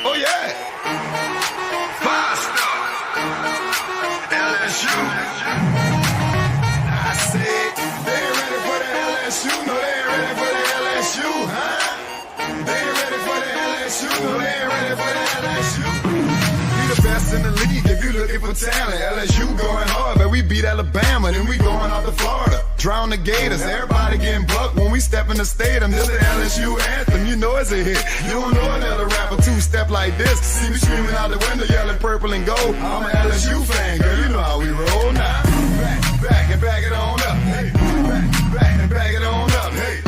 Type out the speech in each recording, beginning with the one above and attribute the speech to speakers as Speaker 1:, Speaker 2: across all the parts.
Speaker 1: Oh, yeah. Five-star. LSU. I said, they ain't ready for the LSU. No, they ain't ready for the LSU, huh? They ain't ready for the LSU. No, they ain't ready for the LSU. We the best in the league if you looking for talent. LSU going hard, but we beat Alabama, then we going out to Florida. Drown the Gators, everybody getting bucked when we step in the stadium. This is the LSU anthem, you know it's a hit. You don't know another rapper two-step like this. See me screaming out the window, yelling purple and gold. I'm an LSU fan, girl, you know how we roll now. Back and back it on up, hey. Back and back it on up, hey.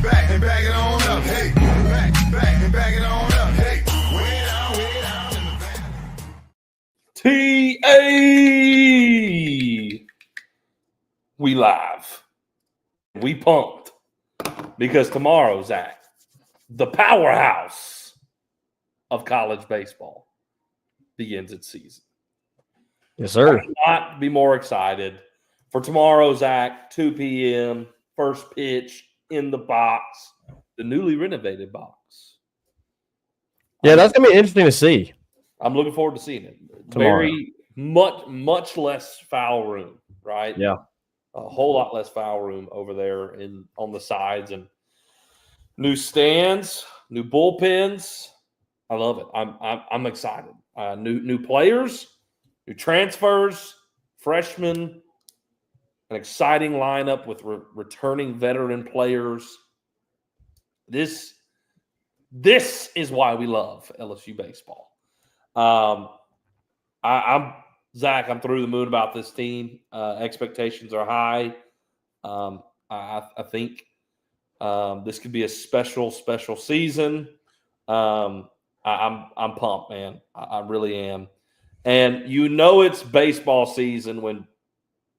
Speaker 1: Back and back it on up, hey. Back and back it on up, hey. Way down in the back.
Speaker 2: T.A. We live. We pumped. Because tomorrow, Zach, the powerhouse of college baseball begins its season.
Speaker 3: Yes, sir.
Speaker 2: I could not be more excited for tomorrow, Zach, 2 p.m., first pitch in the box, the newly renovated box.
Speaker 3: Yeah, that's going to be interesting to see.
Speaker 2: I'm looking forward to seeing it.
Speaker 3: Tomorrow.
Speaker 2: Very much less foul room, right?
Speaker 3: Yeah.
Speaker 2: A whole lot less foul room over there on the sides, and new stands, new bullpens. I love it. I'm excited. New players, new transfers, freshmen, an exciting lineup with returning veteran players. This is why we love LSU baseball. I'm Zach. I'm through the moon about this team. Expectations are high. I think this could be a special season. I'm pumped, man. I really am. And you know it's baseball season when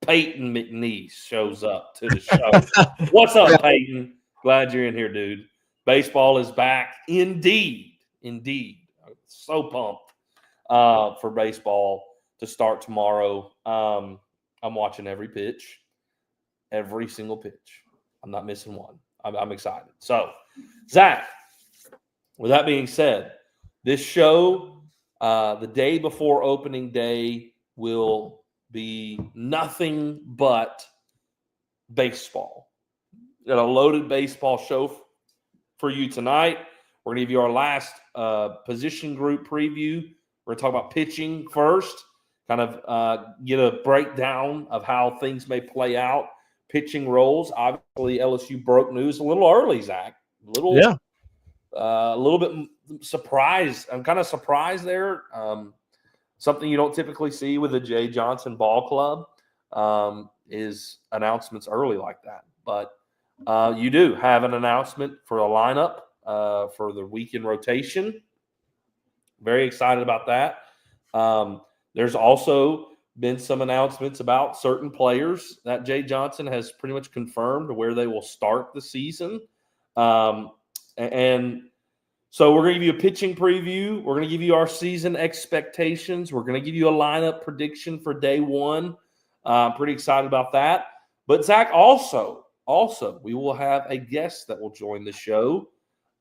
Speaker 2: Peyton McNeese shows up to the show. What's up, Peyton? Glad you're in here, dude. Baseball is back. Indeed. I'm so pumped for baseball to start tomorrow. I'm watching every pitch, every single pitch. I'm not missing one. I'm excited. So, Zach, with that being said, this show, the day before opening day, will be nothing but baseball. Got a loaded baseball show for you tonight. We're going to give you our last position group preview. We're going to talk about pitching first, kind of get a breakdown of how things may play out. Pitching roles. Obviously, LSU broke news a little early, Zach. A little bit surprised. I'm kind of surprised there. Something you don't typically see with the Jay Johnson Ball Club is announcements early like that. But you do have an announcement for a lineup for the weekend rotation. Very excited about that. There's also been some announcements about certain players that Jay Johnson has pretty much confirmed where they will start the season. And so we're going to give you a pitching preview. We're going to give you our season expectations. We're going to give you a lineup prediction for day one. I'm pretty excited about that. But Zach, also, we will have a guest that will join the show.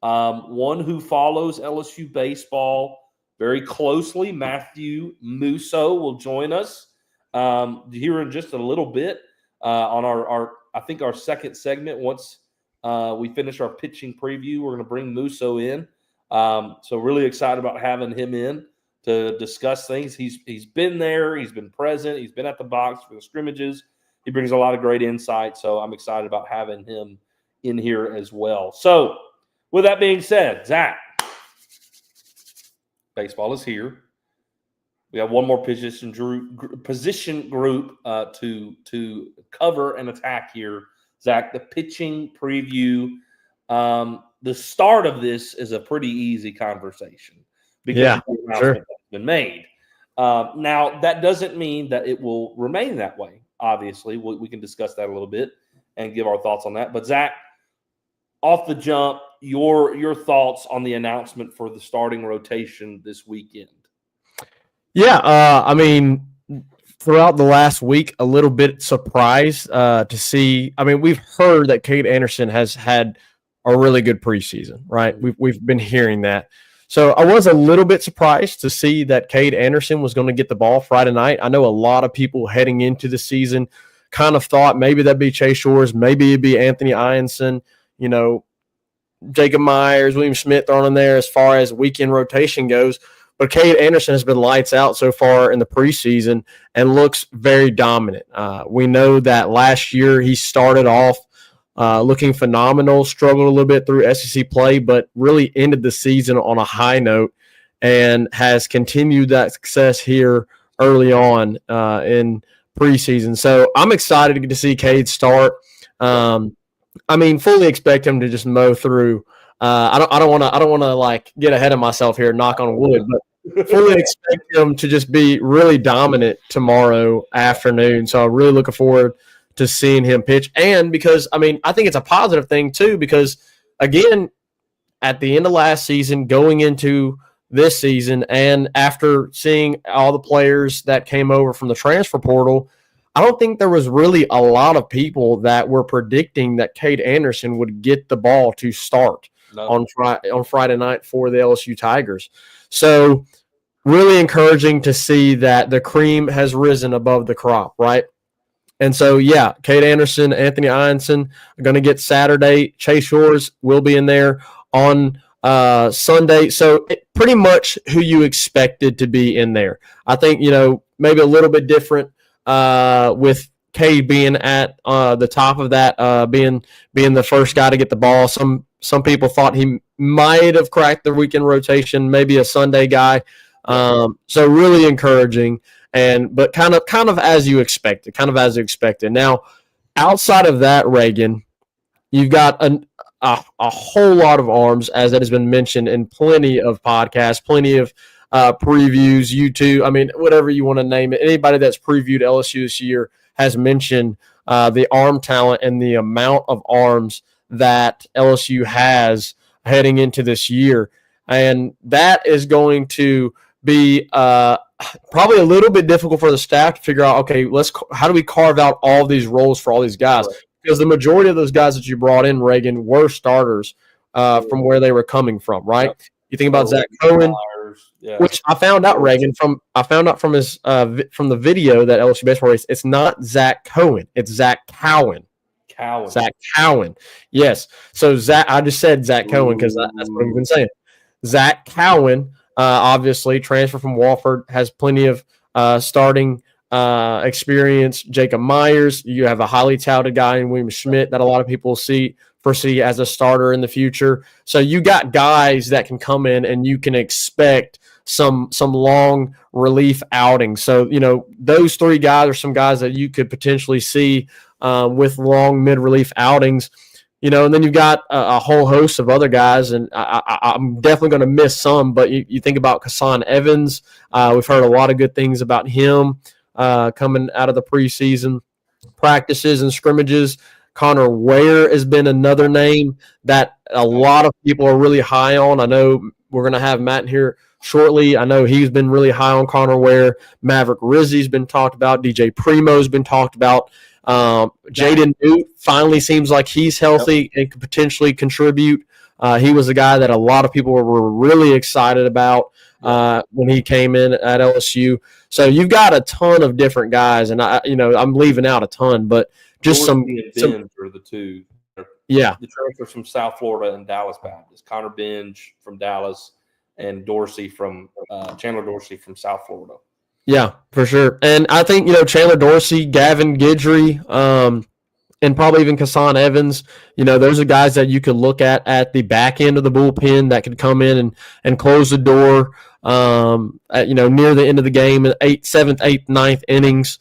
Speaker 2: One who follows LSU baseball very closely. Matt Musso will join us here in just a little bit on our second segment. Once we finish our pitching preview, we're going to bring Musso in. So really excited about having him in to discuss things. He's been there. He's been present. He's been at the box for the scrimmages. He brings a lot of great insight. So I'm excited about having him in here as well. So with that being said, Zach, baseball is here. We have one more position group to cover and attack here. Zach, the pitching preview. The start of this is a pretty easy conversation because the announcement has been made. Now, that doesn't mean that it will remain that way. Obviously, we can discuss that a little bit and give our thoughts on that. But Zach, off the jump, your thoughts on the announcement for the starting rotation this weekend?
Speaker 3: Yeah, I mean, throughout the last week, a little bit surprised to see. I mean, we've heard that Cade Anderson has had a really good preseason, right? We've been hearing that. So I was a little bit surprised to see that Cade Anderson was going to get the ball Friday night. I know a lot of people heading into the season kind of thought maybe that'd be Chase Shores, maybe it'd be Anthony Ianson, Jacob Myers, William Smith thrown in there as far as weekend rotation goes. But Cade Anderson has been lights out so far in the preseason and looks very dominant. We know that last year he started off looking phenomenal, struggled a little bit through SEC play, but really ended the season on a high note and has continued that success here early on in preseason. So I'm excited to see Cade start. Fully expect him to just mow through. I don't want to like get ahead of myself here, knock on wood, but fully expect him to just be really dominant tomorrow afternoon. So I'm really looking forward to seeing him pitch. And because, I think it's a positive thing too, because again, at the end of last season, going into this season, and after seeing all the players that came over from the transfer portal, I don't think there was really a lot of people that were predicting that Cade Anderson would get the ball to start on Friday night for the LSU Tigers. So really encouraging to see that the cream has risen above the crop, right? And so, yeah, Cade Anderson, Anthony Ianson are going to get Saturday. Chase Shores will be in there on Sunday. So pretty much who you expected to be in there. I think, maybe a little bit different with Cade being at the top of that, being the first guy to get the ball. Some people thought he might have cracked the weekend rotation, maybe a Sunday guy. So really encouraging. But kind of as you expected, Now, outside of that, Reagan, you've got a whole lot of arms, as that has been mentioned in plenty of podcasts, plenty of previews, YouTube. Whatever you want to name it. Anybody that's previewed LSU this year has mentioned the arm talent and the amount of arms that LSU has heading into this year. And that is going to be probably a little bit difficult for the staff to figure out, okay, how do we carve out all these roles for all these guys? Right. Because the majority of those guys that you brought in, Reagan, were starters from where they were coming from, right? Yep. You think about Zach Cohen, which I found out, Reagan, from his from the video that LSU baseball race. It's not Zach Cohen, it's Zach Cowan. Zach Cowan, yes. So I just said Zach Cohen because that's what I've been saying. Zach Cowan. Obviously, transfer from Wofford, has plenty of starting experience. Jacob Myers, you have a highly touted guy in William Schmidt that a lot of people foresee as a starter in the future. So you got guys that can come in and you can expect some long relief outings. So, those three guys are some guys that you could potentially see with long mid-relief outings. And then you've got a whole host of other guys, and I'm definitely going to miss some, but you think about Kassan Evans. We've heard a lot of good things about him coming out of the preseason practices and scrimmages. Connor Ware has been another name that a lot of people are really high on. I know we're going to have Matt here shortly. I know he's been really high on Connor Ware. Maverick Rizzi's been talked about. DJ Primo's been talked about. Jaden Newt finally seems like he's healthy and could potentially contribute. He was a guy that a lot of people were really excited about when he came in at LSU. So you've got a ton of different guys, and I'm leaving out a ton, but just
Speaker 2: Dorsey and Benj are the two.
Speaker 3: Yeah,
Speaker 2: the transfers from South Florida and Dallas Baptist. Connor Benj from Dallas and Dorsey from Chandler Dorsey from South Florida.
Speaker 3: Yeah, for sure. And I think, Chandler Dorsey, Gavin Guidry, and probably even Kassan Evans, those are guys that you could look at the back end of the bullpen that could come in and close the door, near the end of the game, 7th, 8th, 9th innings,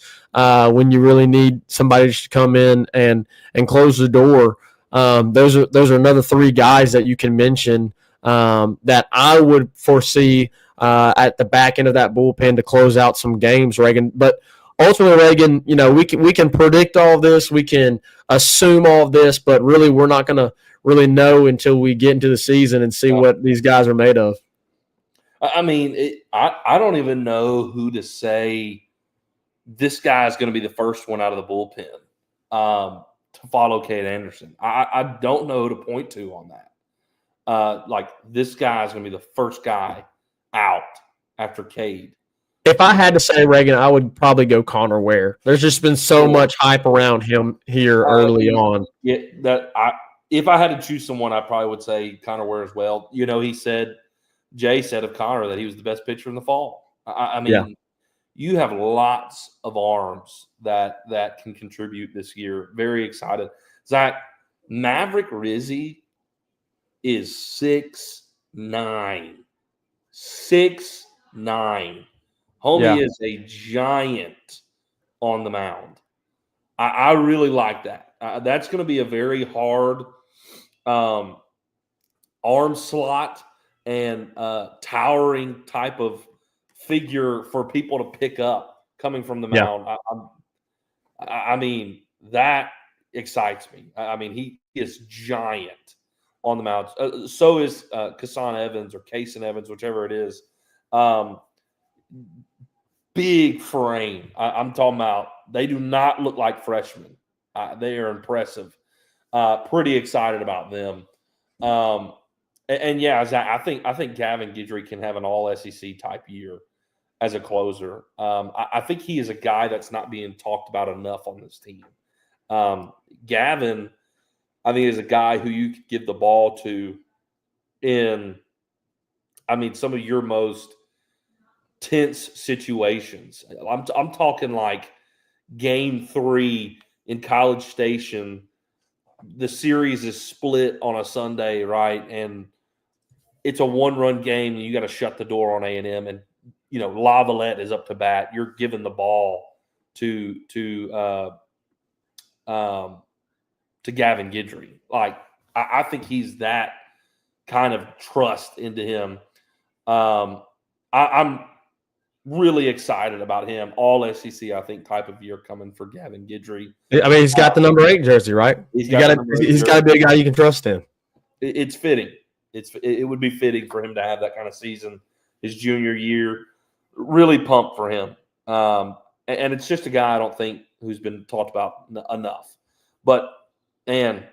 Speaker 3: when you really need somebody to come in and close the door. Those are another three guys that you can mention that I would foresee at the back end of that bullpen to close out some games, Reagan. But ultimately, Reagan, we can predict all of this, we can assume all of this, but really we're not going to really know until we get into the season and see what these guys are made of.
Speaker 2: I don't even know who to say this guy is going to be the first one out of the bullpen. to follow Cade Anderson. I don't know who to point to on that. Like, this guy's going to be the first guy out after Cade.
Speaker 3: If I had to say, Reagan, I would probably go Connor Ware. There's just been so much hype around him here early on.
Speaker 2: Yeah, if I had to choose someone, I probably would say Connor Ware as well. You know, Jay said of Connor that he was the best pitcher in the fall. I mean, you have lots of arms that can contribute this year. Very excited. Zach, Maverick Rizzi is 6'9". 6'9". Homie is a giant on the mound. I really like that. That's going to be a very hard arm slot and towering type of figure for people to pick up coming from the mound. I mean, that excites me. I mean, he is giant on the mound. So is Kasan Evans or Kason Evans, whichever it is. Big frame. I'm talking about. They do not look like freshmen. They are impressive. Pretty excited about them. And yeah, I think Gavin Guidry can have an all SEC type year as a closer. I think he is a guy that's not being talked about enough on this team. Gavin, I think, is a guy who you could give the ball to in, I mean, some of your most tense situations. I'm talking like Game 3 in College Station. The series is split on a Sunday, right? And it's a one-run game, and you got to shut the door on A&M. And you know, Lavalette is up to bat. You're giving the ball to Gavin Guidry. Like, I think he's that kind of trust into him. I'm really excited about him. All SEC, I think, type of year coming for Gavin Guidry.
Speaker 3: I mean, he's got the number 8 jersey, right? He's got to be a guy you can trust in.
Speaker 2: It's fitting. It would be fitting for him to have that kind of season his junior year. Really pumped for him. And it's just a guy I don't think who's been talked about enough. But, man,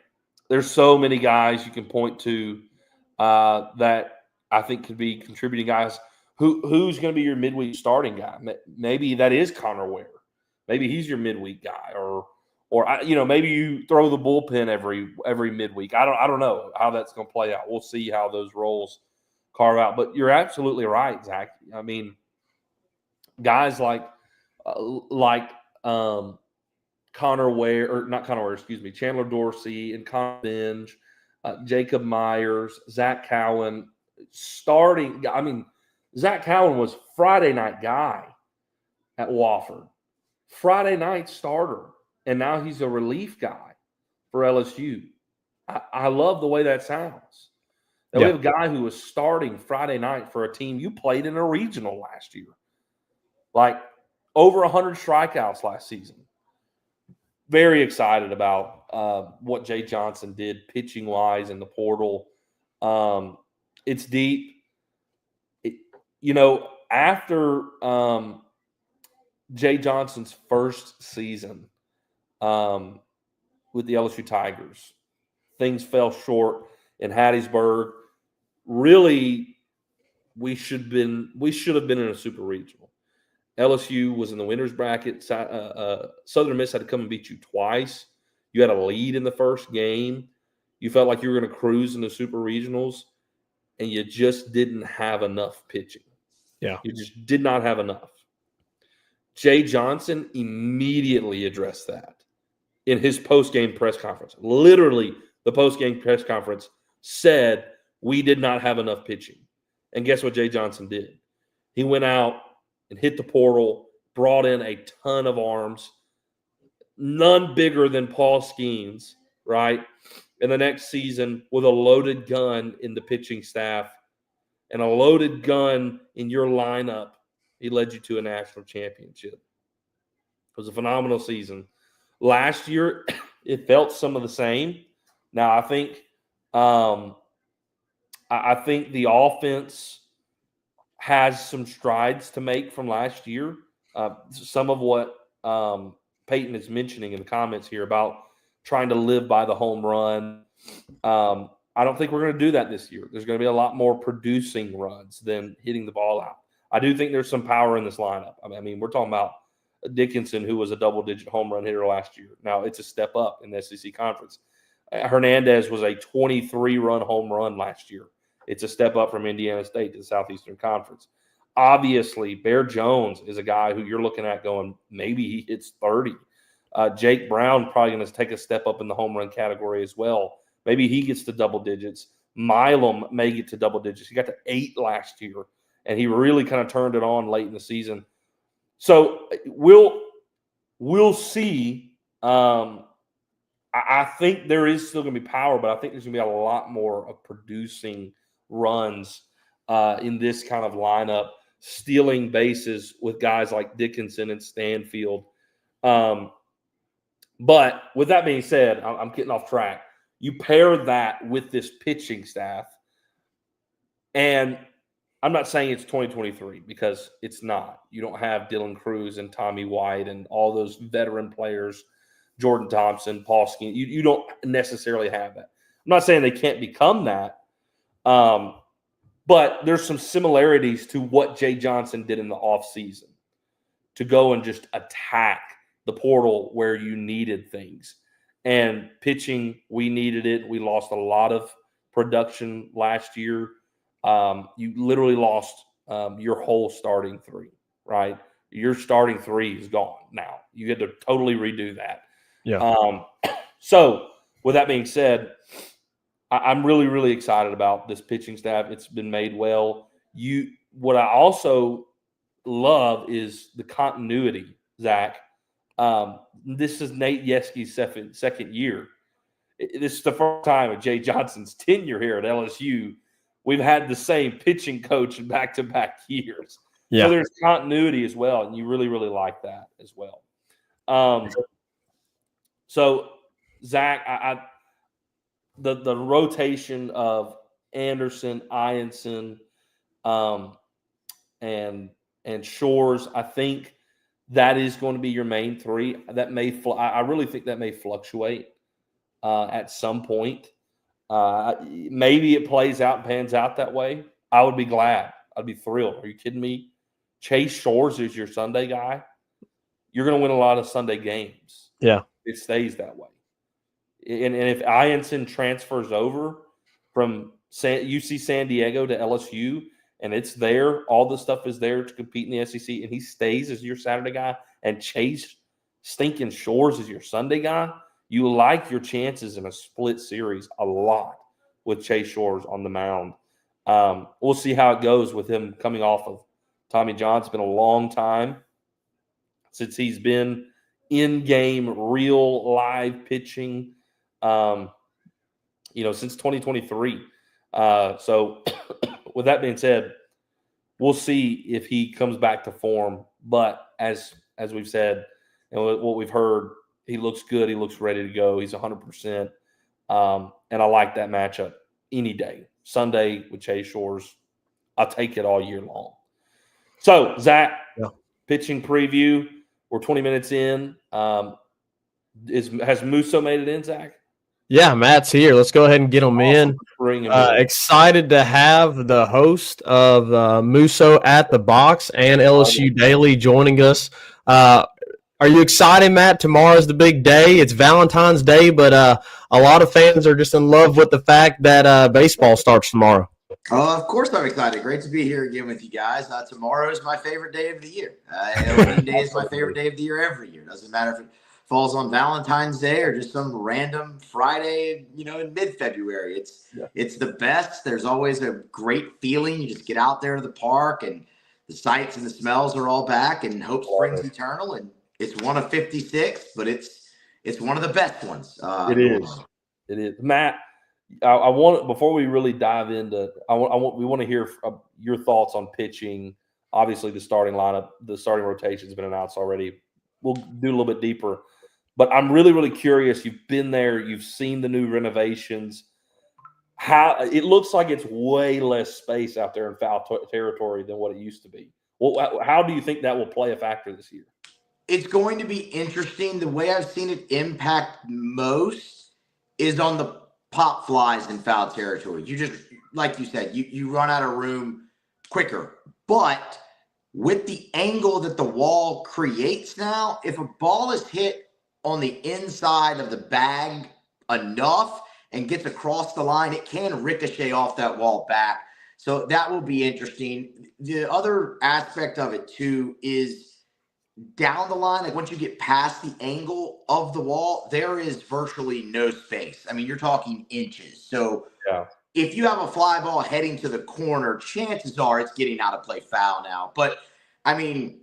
Speaker 2: there's so many guys you can point to that I think could be contributing guys. Who's going to be your midweek starting guy? Maybe that is Connor Ware. Maybe he's your midweek guy, or you know, maybe you throw the bullpen every midweek. I don't know how that's going to play out. We'll see how those roles carve out. But you're absolutely right, Zach. I mean, guys like Connor Ware, or not Connor Ware, excuse me, Chandler Dorsey and Connor Binge, Jacob Myers, Zach Cowan starting. I mean, Zach Cowan was Friday night guy at Wofford, Friday night starter, and now he's a relief guy for LSU. I love the way that sounds. That we have a guy who was starting Friday night for a team you played in a regional last year. Like, over 100 strikeouts last season. Very excited about what Jay Johnson did pitching-wise in the portal. It's deep. You know, after Jay Johnson's first season with the LSU Tigers, things fell short in Hattiesburg. Really, we should have been in a super regional. LSU was in the winner's bracket. Southern Miss had to come and beat you twice. You had a lead in the first game. You felt like you were going to cruise in the super regionals, and you just didn't have enough pitching.
Speaker 3: Yeah.
Speaker 2: You just did not have enough. Jay Johnson immediately addressed that in his post-game press conference. Literally, the post-game press conference said we did not have enough pitching. And guess what Jay Johnson did? He went out and hit the portal, brought in a ton of arms, none bigger than Paul Skeens, right? And the next season, with a loaded gun in the pitching staff and a loaded gun in your lineup, he led you to a national championship. It was a phenomenal season. Last year, it felt some of the same. Now, I think the offense has some strides to make from last year. Some of what Peyton is mentioning in the comments here about trying to live by the home run. I don't think we're going to do that this year. There's going to be a lot more producing runs than hitting the ball out. I do think there's some power in this lineup. I mean, we're talking about Dickinson, who was a double-digit home run hitter last year. Now, it's a step up in the SEC Conference. Hernandez was a 23-run home run last year. It's a step up from Indiana State to the Southeastern Conference. Obviously, Bear Jones is a guy who you're looking at going, maybe he hits 30. Jake Brown probably going to take a step up in the home run category as well. Maybe he gets to double digits. Milam may get to double digits. He got to 8 last year, and he really kind of turned it on late in the season. So we'll see. I think there is still going to be power, but I think there's going to be a lot more of producing runs in this kind of lineup, stealing bases with guys like Dickinson and Stanfield. But with that being said, I'm getting off track. You pair that with this pitching staff, and I'm not saying it's 2023 because it's not. You don't have Dylan Cruz and Tommy White and all those veteran players, Jordan Thompson, Paul Skeens. You don't necessarily have that. I'm not saying they can't become that, but there's some similarities to what Jay Johnson did in the offseason to go and just attack the portal where you needed things. And pitching, we needed it. We lost a lot of production last year. You literally lost your whole starting 3, right? Your starting 3 is gone now. You had to totally redo that.
Speaker 3: Yeah.
Speaker 2: So with that being said, I'm really, really excited about this pitching staff. It's been made well. What I also love is the continuity, Zach. This is Nate Yeske's second year. This is the first time of Jay Johnson's tenure here at LSU. We've had the same pitching coach in back-to-back years.
Speaker 3: Yeah.
Speaker 2: So there's continuity as well, and you really, really like that as well. So, Zach, the rotation of Anderson, Ianson, and Shores, I think that is going to be your main 3. That may I really think that may fluctuate at some point. Maybe it plays out and pans out that way. I would be glad. I'd be thrilled. Are you kidding me? Chase Shores is your Sunday guy. You're going to win a lot of Sunday games.
Speaker 3: Yeah.
Speaker 2: It stays that way. And if Ianson transfers over from UC San Diego to LSU and it's there, all the stuff is there to compete in the SEC, and he stays as your Saturday guy, and Chase stinking Shores is your Sunday guy, you like your chances in a split series a lot with Chase Shores on the mound. We'll see how it goes with him coming off of Tommy John. It's been a long time since he's been in-game, real live pitching, since 2023. So with that being said, we'll see if he comes back to form. But as we've said and what we've heard, he looks good. He looks ready to go. He's 100%. And I like that matchup any day. Sunday with Chase Shores, I'll take it all year long. So, Zach, pitching preview. We're 20 minutes in. Has Musso made it in, Zach?
Speaker 3: Yeah, Matt's here. Let's go ahead and get him in.
Speaker 2: Bring him in.
Speaker 3: Excited to have the host of Musso at the Box and LSU Daily joining us. Are you excited, Matt? Tomorrow's the big day. It's Valentine's Day, but a lot of fans are just in love with the fact that baseball starts tomorrow.
Speaker 4: Of course I'm excited. Great to be here again with you guys. Tomorrow is my favorite day of the year. Opening day is my favorite day of the year every year. Doesn't matter if it falls on Valentine's Day or just some random Friday, in mid-February. It's the best. There's always a great feeling. You just get out there to the park and the sights and the smells are all back, and hope springs eternal. And it's one of 56, but it's one of the best ones.
Speaker 2: It is. Matt, I want, before we really dive into, we want to hear your thoughts on pitching. Obviously, the starting lineup, the starting rotation has been announced already. We'll do a little bit deeper, but I'm really, really curious. You've been there, you've seen the new renovations. How it looks like it's way less space out there in foul territory than what it used to be. Well, how do you think that will play a factor this year?
Speaker 4: It's going to be interesting. The way I've seen it impact most is on the pop flies in foul territory. You just, like you said, you run out of room quicker. But with the angle that the wall creates now, if a ball is hit on the inside of the bag enough and gets across the line, it can ricochet off that wall back. So that will be interesting. The other aspect of it, too, is down the line, like once you get past the angle of the wall, there is virtually no space. I mean, you're talking inches. So
Speaker 2: Yeah.
Speaker 4: if you have a fly ball heading to the corner, chances are it's getting out of play foul now. But I mean,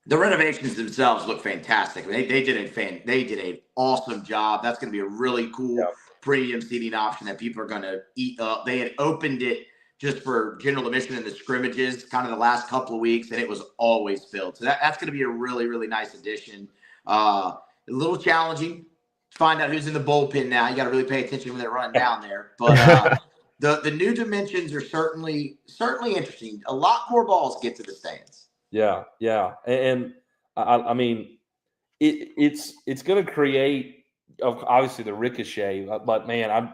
Speaker 4: the renovations themselves look fantastic. I mean, they did an awesome job. That's going to be a really cool premium seating option that people are going to eat up. They had opened it just for general admission in the scrimmages kind of the last couple of weeks, and it was always filled. So that's going to be a really, really nice addition. A little challenging to find out who's in the bullpen now. You got to really pay attention when they're running down there. But the new dimensions are certainly interesting. A lot more balls get to the stands.
Speaker 2: Yeah, and I mean, it's going to create obviously the ricochet, but man,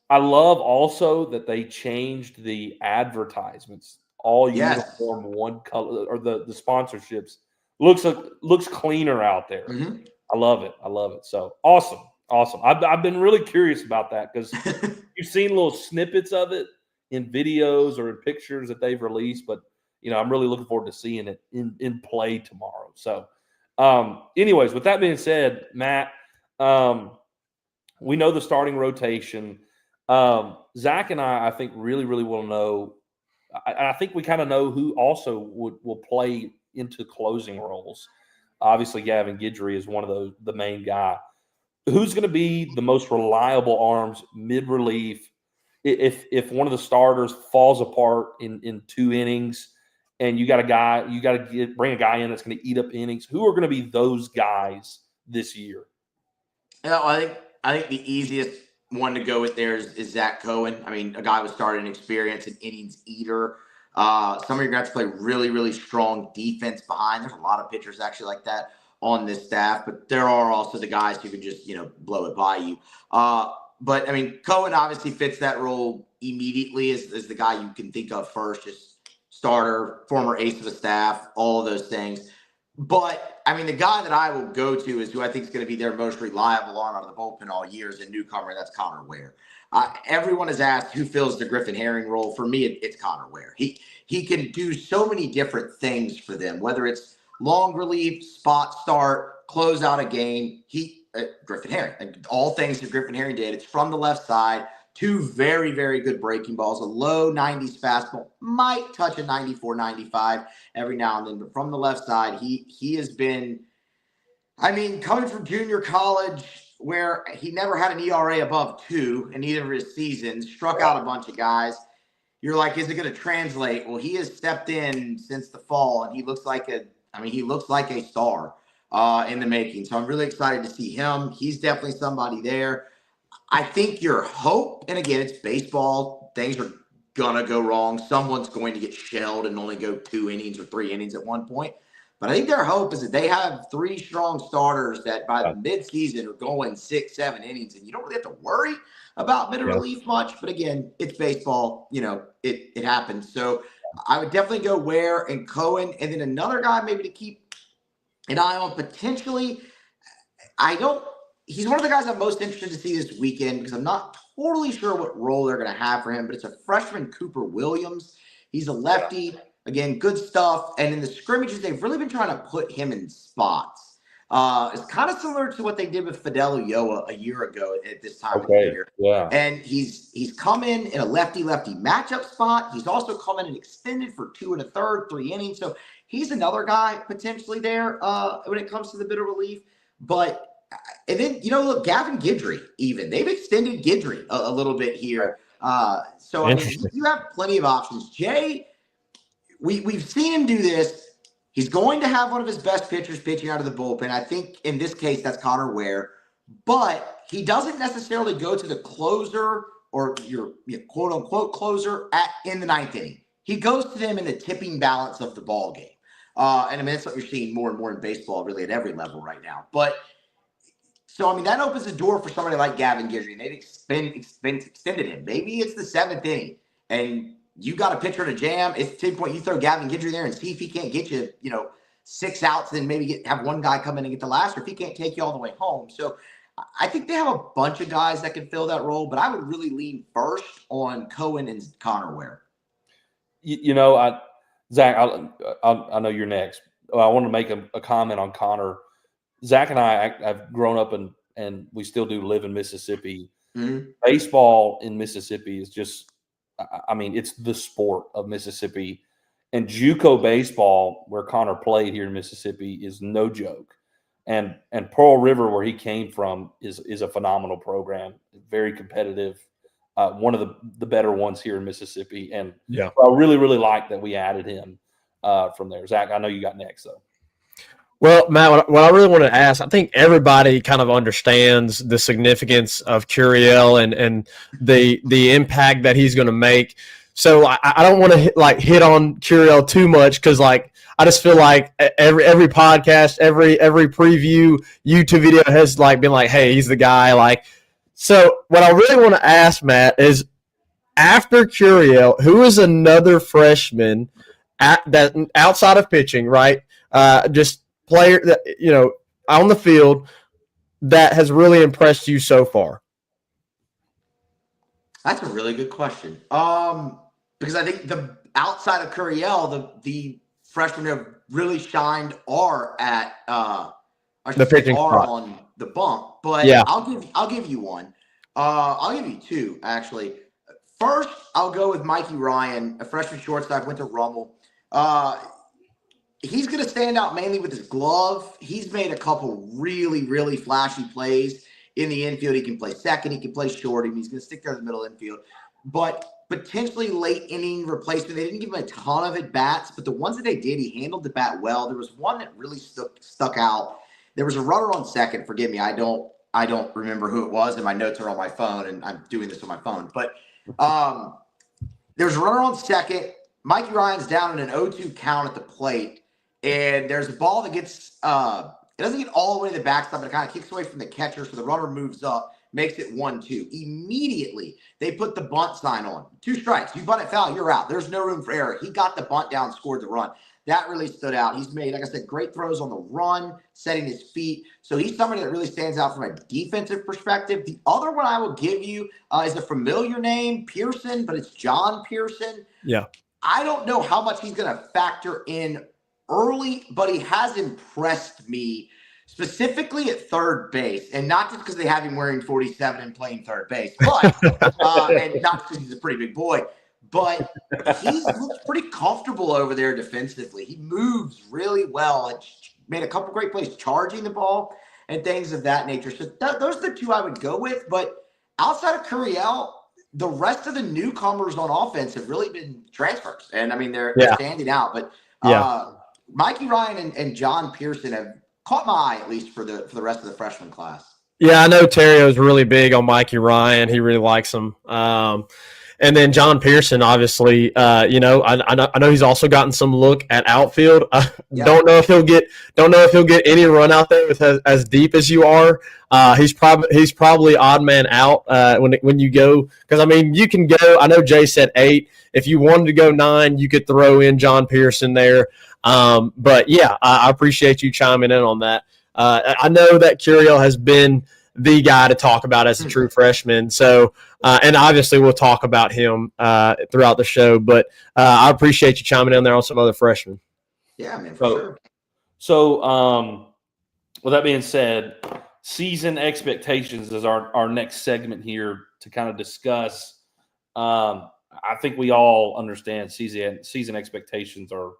Speaker 2: I love also that they changed the advertisements, all uniform, one color, or the sponsorships. Looks cleaner out there.
Speaker 4: Mm-hmm.
Speaker 2: I love it. So awesome. I've been really curious about that because you've seen little snippets of it in videos or in pictures that they've released, but I'm really looking forward to seeing it in play tomorrow. So, anyways, with that being said, Matt, we know the starting rotation. Zach and I think really, really will know. I think we kind of know who also will play into closing roles. Obviously, Gavin Guidry is one of the main guy. Who's going to be the most reliable arms mid relief if one of the starters falls apart in 2 innings, and you got to bring a guy in that's going to eat up innings? Who are going to be those guys this year?
Speaker 4: I think the easiest one to go with there is Zach Cohen. I mean, a guy with starting experience, an innings eater. Some of your guys play really, really strong defense behind. There's a lot of pitchers actually like that on this staff, but there are also the guys who can just, blow it by you. But I mean, Cohen obviously fits that role immediately as the guy you can think of first, just starter, former ace of the staff, all of those things. But I mean, the guy that I will go to is who I think is going to be their most reliable arm out of the bullpen all year is a newcomer, and that's Connor Ware. Everyone has asked who fills the Griffin Herring role. For me, it's Connor Ware. He can do so many different things for them, whether it's long relief, spot start, close out a game. Griffin Herring, all things that Griffin Herring did. It's from the left side. 2 very, very good breaking balls, a low 90s fastball, might touch a 94, 95 every now and then. But from the left side, he has been, I mean, coming from junior college where he never had an ERA above 2 in either of his seasons, struck out a bunch of guys. You're like, is it going to translate? Well, he has stepped in since the fall, and he looks like a star in the making. So I'm really excited to see him. He's definitely somebody there. I think your hope, and again, it's baseball. Things are going to go wrong. Someone's going to get shelled and only go 2 innings or 3 innings at one point. But I think their hope is that they have 3 strong starters that by the midseason are going 6, 7 innings, and you don't really have to worry about mid-relief much. But again, it's baseball. It happens. So I would definitely go Ware and Cohen. And then another guy maybe to keep an eye on potentially. He's one of the guys I'm most interested to see this weekend because I'm not totally sure what role they're going to have for him, but it's a freshman, Cooper Williams. He's a lefty. Again, good stuff. And in the scrimmages, they've really been trying to put him in spots. It's kind of similar to what they did with Fidel Ulloa a year ago at this time of the year.
Speaker 2: Yeah.
Speaker 4: And he's come in a lefty-lefty matchup spot. He's also come in and extended for 2 1/3, 3 innings. So he's another guy potentially there when it comes to the bit of relief. And then, look, Gavin Guidry, even. They've extended Guidry a little bit here. So, I mean, you have plenty of options. Jay, we've seen him do this. He's going to have one of his best pitchers pitching out of the bullpen. I think in this case, that's Connor Ware. But he doesn't necessarily go to the closer or your quote-unquote closer in the 9th inning. He goes to them in the tipping balance of the ball game. And I mean, that's what you're seeing more and more in baseball, really at every level right now. But so, I mean, that opens the door for somebody like Gavin Guidry, and they've extended him. Maybe it's the 7th inning, and you got a pitcher to jam. It's 10 point. You throw Gavin Guidry there and see if he can't get you, 6 outs, then maybe have one guy come in and get the last, or if he can't take you all the way home. So I think they have a bunch of guys that can fill that role, but I would really lean first on Cohen and Connor Ware.
Speaker 2: Zach, I know you're next. I want to make a comment on Connor. Zach and I have grown up and we still do live in Mississippi.
Speaker 4: Mm-hmm.
Speaker 2: Baseball in Mississippi is just, I mean, it's the sport of Mississippi. And JUCO baseball, where Connor played here in Mississippi, is no joke. And Pearl River, where he came from, is a phenomenal program, very competitive, one of the better ones here in Mississippi. And
Speaker 3: yeah,
Speaker 2: I really, really like that we added him from there. Zach, I know you got next, though.
Speaker 3: Well, Matt, what I really want to ask, I think everybody kind of understands the significance of Curiel and the impact that he's going to make. So I don't want to hit on Curiel too much because I just feel like every podcast, every preview YouTube video has been hey, he's the guy. So what I really want to ask, Matt, is after Curiel, who is another freshman that outside of pitching, right? Just player that on the field that has really impressed you so far?
Speaker 4: That's a really good question. Because I think the outside of Curiel, the freshmen have really shined are at
Speaker 3: the pitching
Speaker 4: are
Speaker 3: spot
Speaker 4: on the bump. But
Speaker 3: yeah,
Speaker 4: I'll give you one. I'll give you two actually. First, I'll go with Mikey Ryan, a freshman shortstop, went to Rummel. He's going to stand out mainly with his glove. He's made a couple really, really flashy plays in the infield. He can play second. He can play short. He's going to stick there in the middle infield. But potentially late inning replacement. They didn't give him a ton of at-bats, but the ones that they did, he handled the bat well. There was one that really stuck out. There was a runner on second. Forgive me. I don't remember who it was, and my notes are on my phone, and I'm doing this on my phone. But there's a runner on second. Mikey Ryan's down in an 0-2 count at the plate. And there's a ball that gets it doesn't get all the way to the backstop, but it kind of kicks away from the catcher, so the runner moves up, makes it 1-2. Immediately, they put the bunt sign on. 2 strikes. You bunt it foul, you're out. There's no room for error. He got the bunt down, scored the run. That really stood out. He's made, like I said, great throws on the run, setting his feet. So he's somebody that really stands out from a defensive perspective. The other one I will give you is a familiar name, Pearson, but it's John Pearson.
Speaker 3: Yeah.
Speaker 4: I don't know how much he's going to factor in early, but he has impressed me specifically at third base, and not just because they have him wearing 47 and playing third base, but and not because he's a pretty big boy, but he looks pretty comfortable over there defensively. He moves really well and made a couple great plays charging the ball and things of that nature. So those are the two I would go with. But outside of Curiel, the rest of the newcomers on offense have really been transfers, and I mean they're standing out. But Mikey Ryan and John Pearson have caught my eye, at least for the rest of the freshman class.
Speaker 3: Yeah, I know Terrio's really big on Mikey Ryan. He really likes him. And then John Pearson, obviously, I know he's also gotten some look at outfield. Don't know if he'll get any run out there with as deep as you are. He's probably odd man out when you go, because I mean you can go. I know Jay said 8. If you wanted to go 9, you could throw in John Pearson there. But yeah, I appreciate you chiming in on that. I know that Curiel has been the guy to talk about as a true freshman. So, and obviously we'll talk about him throughout the show, but I appreciate you chiming in there on some other freshmen.
Speaker 4: Yeah, man, for sure.
Speaker 2: So, with that being said, season expectations is our next segment here to kind of discuss. I think we all understand season expectations are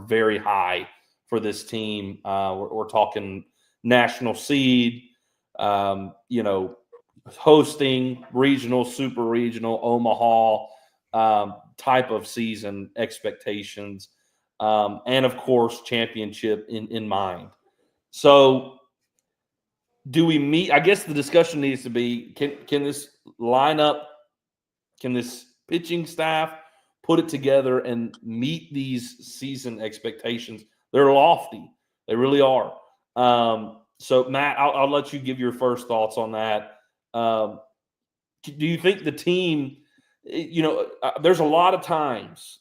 Speaker 2: very high for this team. We're talking national seed, hosting regional, super regional, Omaha type of season expectations, and of course championship in mind. So do we meet? I guess the discussion needs to be, can this lineup, can this pitching staff put it together and meet these season expectations They're lofty. They really are. So, Matt, I'll let you give your first thoughts on that. Do you think the team, there's a lot of times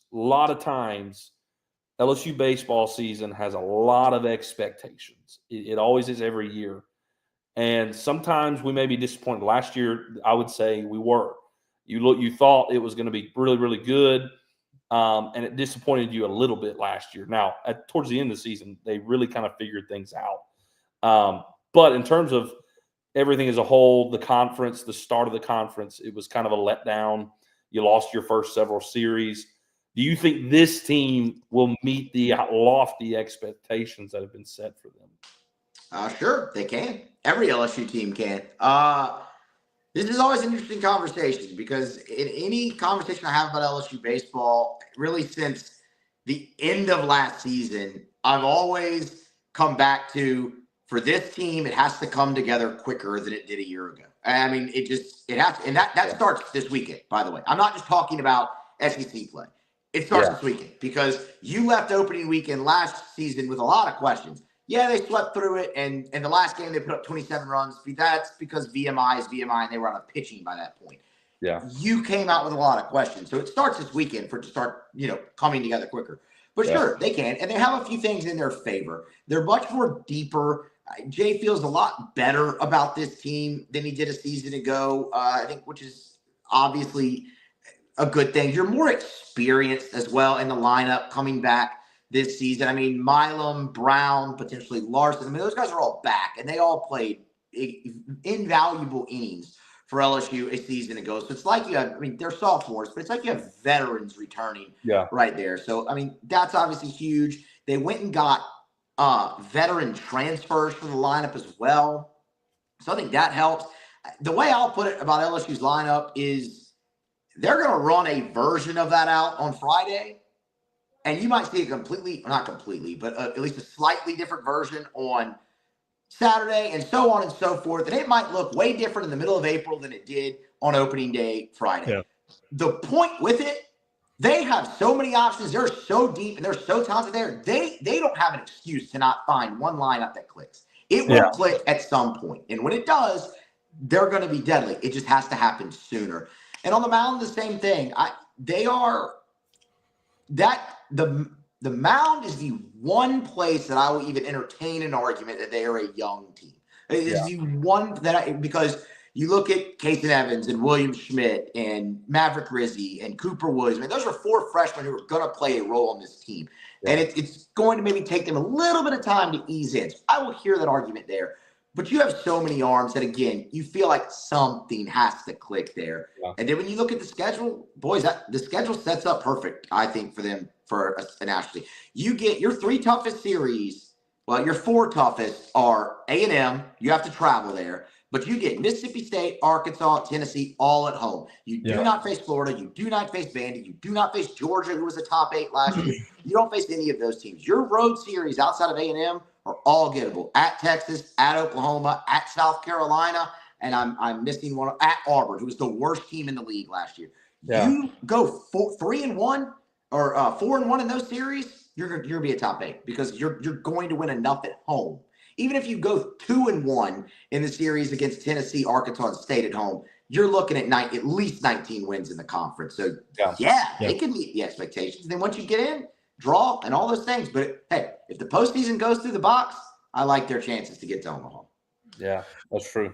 Speaker 2: LSU baseball season has a lot of expectations. It always is every year. And sometimes we may be disappointed. Last year, I would say we were. You thought it was going to be really, really good, and it disappointed you a little bit last year. Now, towards the end of the season, they really kind of figured things out. But in terms of everything as a whole, the conference, the start of the conference, it was kind of a letdown. You lost your first several series. Do you think this team will meet the lofty expectations that have been set for them?
Speaker 4: Sure, they can. Every LSU team can. This is always an interesting conversation because in any conversation I have about LSU baseball, really since the end of last season, I've always come back to, for this team, it has to come together quicker than it did a year ago. I mean, it has to, and that starts this weekend, by the way. I'm not just talking about SEC play. It starts this weekend because you left opening weekend last season with a lot of questions. Yeah, they swept through it, and the last game they put up 27 runs. That's because VMI is VMI, and they were on a pitching by that point.
Speaker 2: Yeah.
Speaker 4: You came out with a lot of questions. So it starts this weekend for it to start, coming together quicker. But sure, they can, and they have a few things in their favor. They're much more deeper. Jay feels a lot better about this team than he did a season ago, I think, which is obviously a good thing. You're more experienced as well in the lineup coming back this season. I mean, Milam, Brown, potentially Larson. I mean, those guys are all back, and they all played invaluable innings for LSU a season ago. So it's like they're sophomores, but it's like you have veterans returning right there. So, I mean, that's obviously huge. They went and got veteran transfers for the lineup as well. So I think that helps. The way I'll put it about LSU's lineup is they're going to run a version of that out on Friday. And you might see not completely, but at least a slightly different version on Saturday and so on and so forth. And it might look way different in the middle of April than it did on opening day Friday. Yeah. The point with it, they have so many options. They're so deep and they're so talented there. They don't have an excuse to not find one lineup that clicks. It will click at some point. And when it does, they're going to be deadly. It just has to happen sooner. And on the mound, the same thing. The mound is the one place that I will even entertain an argument that they are a young team. It is the one because you look at Kason Evans and William Schmidt and Maverick Rizzi and Cooper Williams. I mean, those are four freshmen who are going to play a role on this team. Yeah. And it's going to maybe take them a little bit of time to ease in. So I will hear that argument there. But you have so many arms that, again, you feel like something has to click there. Yeah. And then when you look at the schedule, boys, the schedule sets up perfect, I think, for them for a national team. You get your three toughest series. Well, your four toughest are A&M. You have to travel there. But you get Mississippi State, Arkansas, Tennessee, all at home. You do not face Florida. You do not face Vandy. You do not face Georgia, who was a top 8 last year. You don't face any of those teams. Your road series outside of A&M are all gettable. At Texas, at Oklahoma, at South Carolina, and I'm missing one at Auburn, who was the worst team in the league last year. Yeah. You go 3-1 or 4-1 in those series, you're going to be a top 8 because you're going to win enough at home. Even if you go 2-1 in the series against Tennessee, Arkansas, and State at home, you're looking at least 19 wins in the conference. So, they can meet the expectations. And then once you get in, draw and all those things. But, hey, if the postseason goes through the box, I like their chances to get to Omaha.
Speaker 2: Yeah, that's true.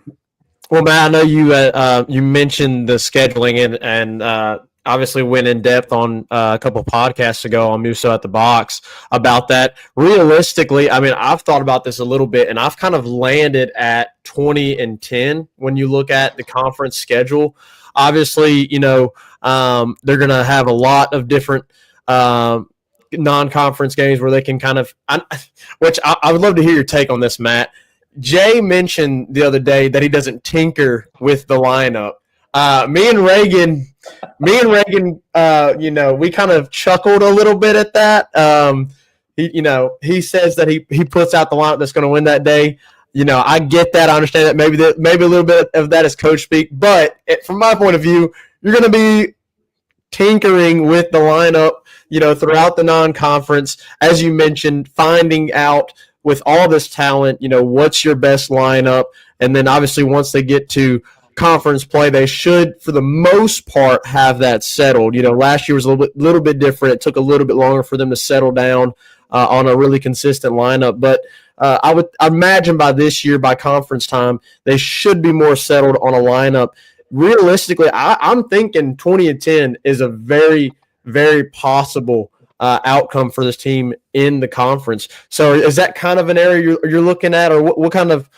Speaker 3: Well, Matt, I know you mentioned the scheduling and obviously went in depth on a couple of podcasts ago on Musso at the Box about that. Realistically, I mean, I've thought about this a little bit, and I've kind of landed at 20-10 when you look at the conference schedule. Obviously, they're going to have a lot of different non-conference games where they can kind of – which I would love to hear your take on this, Matt. Jay mentioned the other day that he doesn't tinker with the lineup. Me and Reagan, we kind of chuckled a little bit at that. He says that he puts out the lineup that's going to win that day. I get that. I understand that maybe a little bit of that is coach speak, but from my point of view, you're going to be tinkering with the lineup, throughout the non-conference, as you mentioned, finding out with all this talent, what's your best lineup. And then obviously once they get to conference play, they should, for the most part, have that settled. Last year was a little bit different. It took a little bit longer for them to settle down on a really consistent lineup. But I would imagine by this year, by conference time, they should be more settled on a lineup. Realistically, I'm thinking 20-10 is a very, very possible outcome for this team in the conference. So is that kind of an area you're looking at, or what kind of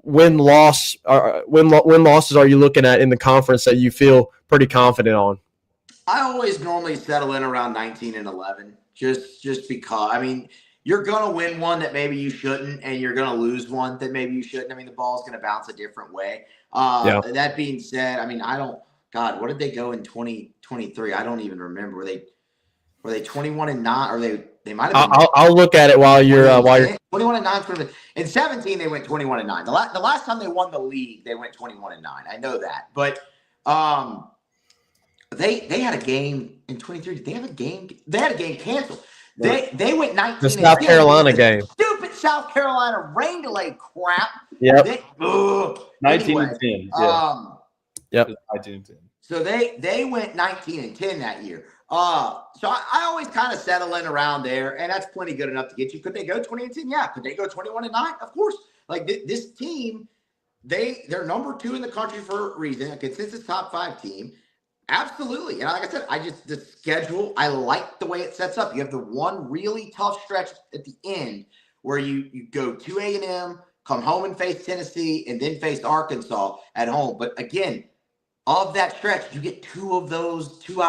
Speaker 3: win-losses are you looking at in the conference that you feel pretty confident on?
Speaker 4: I always normally settle in around 19-11, just because. You're going to win one that maybe you shouldn't, and you're going to lose one that maybe you shouldn't. The ball's going to bounce a different way. That being said, what did they go in 2023? I don't even remember. Were they 21-9, or they might have been.
Speaker 3: I'll look at it while you're
Speaker 4: 21-9. In 17, they went 21-9. The last time they won the league, they went 21-9. I know that, but they had a game in 23. Did they have a game? They had a game canceled. They went 19.
Speaker 3: The South Carolina game.
Speaker 4: Stupid South Carolina rain delay crap.
Speaker 3: Yep.
Speaker 2: 19-10. Yeah.
Speaker 3: Yep.
Speaker 2: 19-10.
Speaker 4: So they went 19-10 that year. So I always kind of settle in around there, and that's plenty good enough to get you. Could they go 20-10? Yeah. Could they go 21-9? Of course. This team, they're number 2 in the country for a reason, a consensus top 5 team. Absolutely. And like I said, the schedule, I like the way it sets up. You have the one really tough stretch at the end where you go to A&M, come home and face Tennessee, and then face Arkansas at home. But again, of that stretch, you get 2 out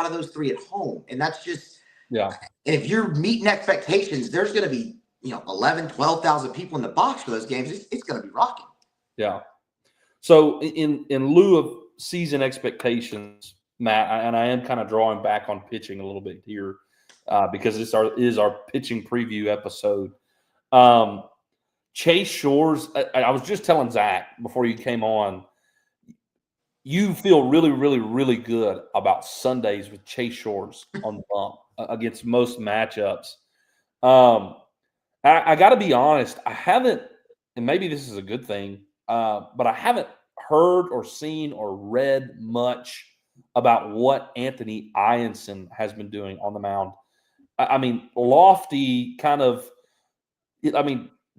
Speaker 4: of those 3 at home. And that's just, and if you're meeting expectations, there's going to be, 11, 12,000 people in the box for those games. It's going to be rocking. Yeah.
Speaker 2: So in lieu of season expectations, Matt, and I am kind of drawing back on pitching a little bit here because this is our pitching preview episode. Chase Shores, I was just telling Zach before you came on, you feel really, really, really good about Sundays with Chase Shores on the bump against most matchups. I got to be honest, I haven't, and maybe this is a good thing, but I haven't heard or seen or read much about what Anthony Ianson has been doing on the mound. Lofty kind of,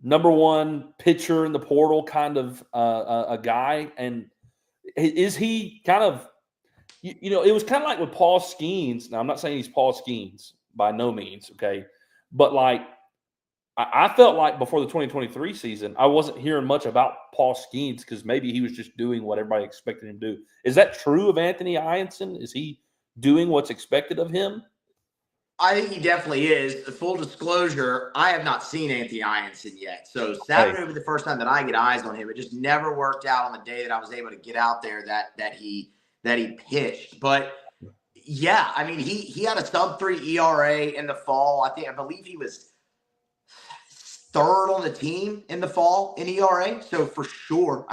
Speaker 2: number 1 pitcher in the portal kind of a guy. And is he kind of, it was kind of like with Paul Skeens. Now, I'm not saying he's Paul Skeens by no means, okay? But I felt like before the 2023 season, I wasn't hearing much about Paul Skeens because maybe he was just doing what everybody expected him to do. Is that true of Anthony Ianson? Is he doing what's expected of him?
Speaker 4: I think he definitely is. Full disclosure, I have not seen Anthony Ianson yet. So Saturday will be the first time that I get eyes on him. It just never worked out on the day that I was able to get out there that he pitched. But yeah, he had a sub-3 ERA in the fall. I believe he was 3rd on the team in the fall in ERA. So for sure,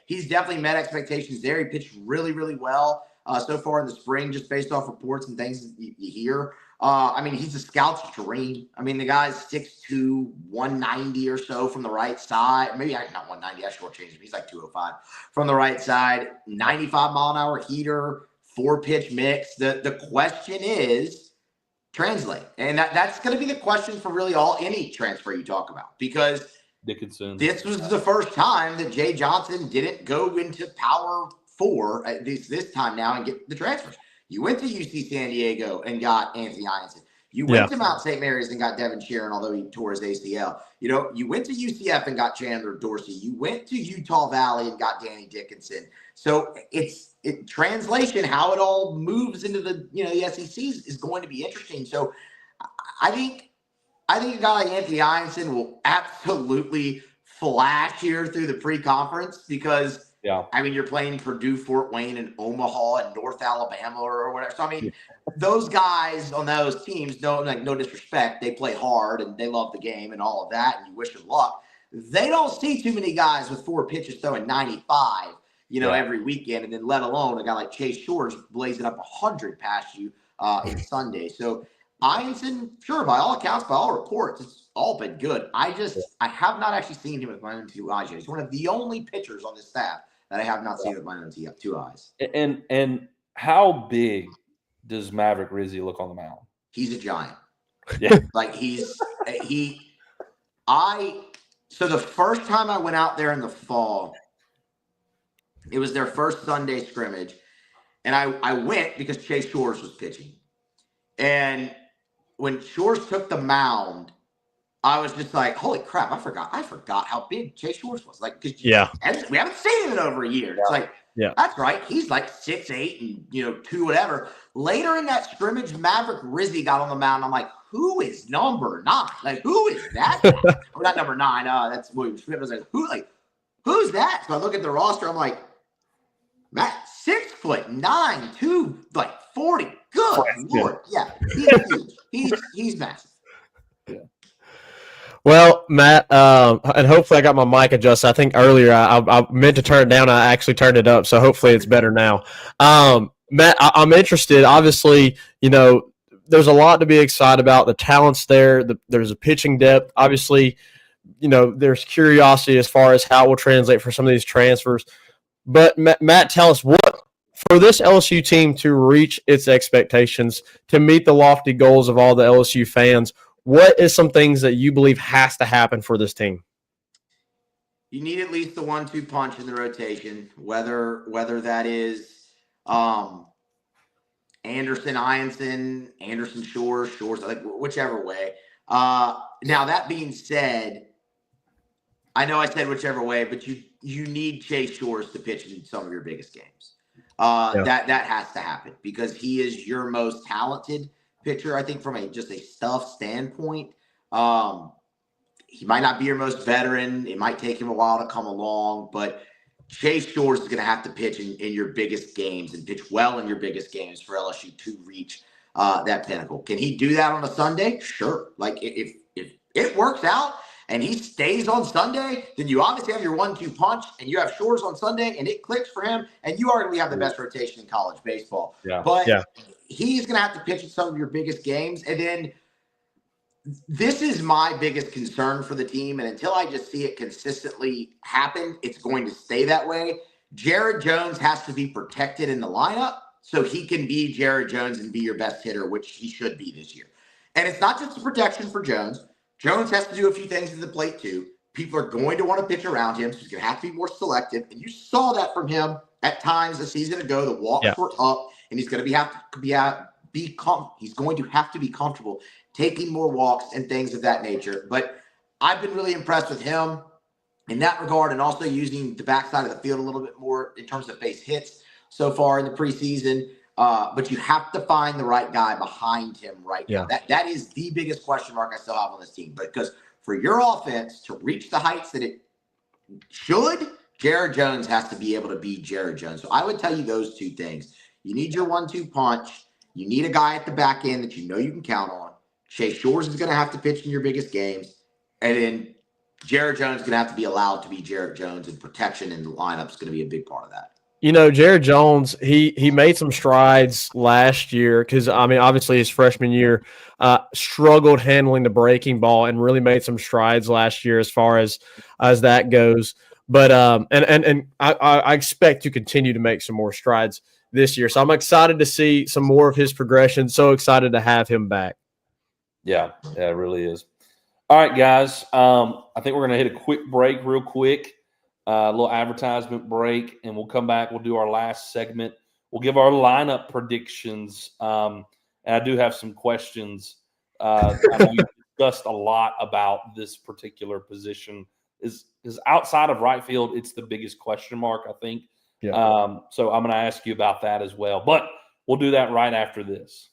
Speaker 4: he's definitely met expectations there. He pitched really, really well so far in the spring, just based off reports and things you hear. He's a scout's dream. The guy's 6'2", 190 or so from the right side. Maybe not 190. I shortchanged him. He's like 205 from the right side. 95-mile-an-hour heater, 4-pitch mix. The question is, translate. And that's going to be the question for really any transfer you talk about, because
Speaker 2: Dickinson.
Speaker 4: This was the first time that Jay Johnson didn't go into Power 4, at least this time now, and get the transfers. You went to UC San Diego and got Anthony Ianson. You went to Mount St. Mary's and got Devin Sharon, although he tore his ACL. You went to UCF and got Chandler Dorsey. You went to Utah Valley and got Danny Dickinson. So translation, how it all moves into the SEC is going to be interesting. So I think a guy like Anthony Ianson will absolutely flash here through the pre-conference because you're playing Purdue, Fort Wayne, and Omaha, and North Alabama, or whatever. So those guys on those teams, no disrespect, they play hard and they love the game and all of that, and you wish them luck. They don't see too many guys with 4 pitches throwing 95, every weekend, and then let alone a guy like Chase Shores blazing up 100 past you in Sunday. So Ianson, sure, by all accounts, by all reports, it's all been good. I have not actually seen him with my own two eyes yet. He's one of the only pitchers on this staff that I have not seen with my own two eyes.
Speaker 2: And how big does Maverick Rizzi look on the mound?
Speaker 4: He's a giant.
Speaker 2: Yeah.
Speaker 4: Like so the first time I went out there in the fall, it was their first Sunday scrimmage. And I went because Chase Shores was pitching. And when Shores took the mound, I was just like, holy crap, I forgot how big Chase Shores was. Like, because we haven't seen him in over a year. It's like, that's right. He's like 6'8" and 2 whatever. Later in that scrimmage, Maverick Rizzi got on the mound. I'm like, who is number 9? Like, who is that guy? Or not number 9. That's William Smith. I was like, who's that? So I look at the roster. I'm like, Matt, 6'9", 240. Good Lord. Yeah, he's huge. He's massive.
Speaker 2: Yeah.
Speaker 3: Well, Matt, and hopefully I got my mic adjusted. I think earlier I meant to turn it down. I actually turned it up, so hopefully it's better now. Matt, I'm interested. Obviously, there's a lot to be excited about. The talent's there. There's a pitching depth. Obviously, there's curiosity as far as how it will translate for some of these transfers. But, Matt, tell us what – for this LSU team to reach its expectations, to meet the lofty goals of all the LSU fans, what is some things that you believe has to happen for this team?
Speaker 4: You need at least the 1-2 punch in the rotation, whether that is Anderson, Ianson, Anderson, Shores, like whichever way. Now, that being said, I know I said whichever way, but you need Chase Shores to pitch in some of your biggest games. That has to happen because he is your most talented pitcher. I think from just a stuff standpoint, he might not be your most veteran. It might take him a while to come along, but Chase Shores is going to have to pitch in your biggest games and pitch well in your biggest games for LSU to reach that pinnacle. Can he do that on a Sunday? Sure. Like if it works out and he stays on Sunday, then you obviously have your 1-2 punch and you have Shores on Sunday and it clicks for him and you already have the best rotation in college baseball.
Speaker 2: Yeah.
Speaker 4: But he's going to have to pitch in some of your biggest games. And then this is my biggest concern for the team. And until I just see it consistently happen, it's going to stay that way. Jared Jones has to be protected in the lineup so he can be Jared Jones and be your best hitter, which he should be this year. And it's not just the protection for Jones. Jones has to do a few things at the plate too. People are going to want to pitch around him, so he's going to have to be more selective. And you saw that from him at times a season ago. The walks were up, and he's going to he's going to have to be comfortable taking more walks and things of that nature. But I've been really impressed with him in that regard, and also using the backside of the field a little bit more in terms of base hits so far in the preseason. But you have to find the right guy behind him right now. That is the biggest question mark I still have on this team. Because for your offense to reach the heights that it should, Jared Jones has to be able to be Jared Jones. So I would tell you those two things. You need your 1-2 punch. You need a guy at the back end that you know you can count on. Chase Shores is going to have to pitch in your biggest games. And then Jared Jones is going to have to be allowed to be Jared Jones, and protection in the lineup is going to be a big part of that.
Speaker 3: Jared Jones, he made some strides last year because, obviously his freshman year struggled handling the breaking ball and really made some strides last year as far as that goes. But and I expect to continue to make some more strides this year. So I'm excited to see some more of his progression. So excited to have him back.
Speaker 2: Yeah, it really is. All right, guys. I think we're going to hit a quick break real quick. A little advertisement break, and we'll come back. We'll do our last segment. We'll give our lineup predictions. And I do have some questions. I know we discussed a lot about this particular position. Is outside of right field, it's the biggest question mark, I think. Yeah. So I'm going to ask you about that as well. But we'll do that right after this.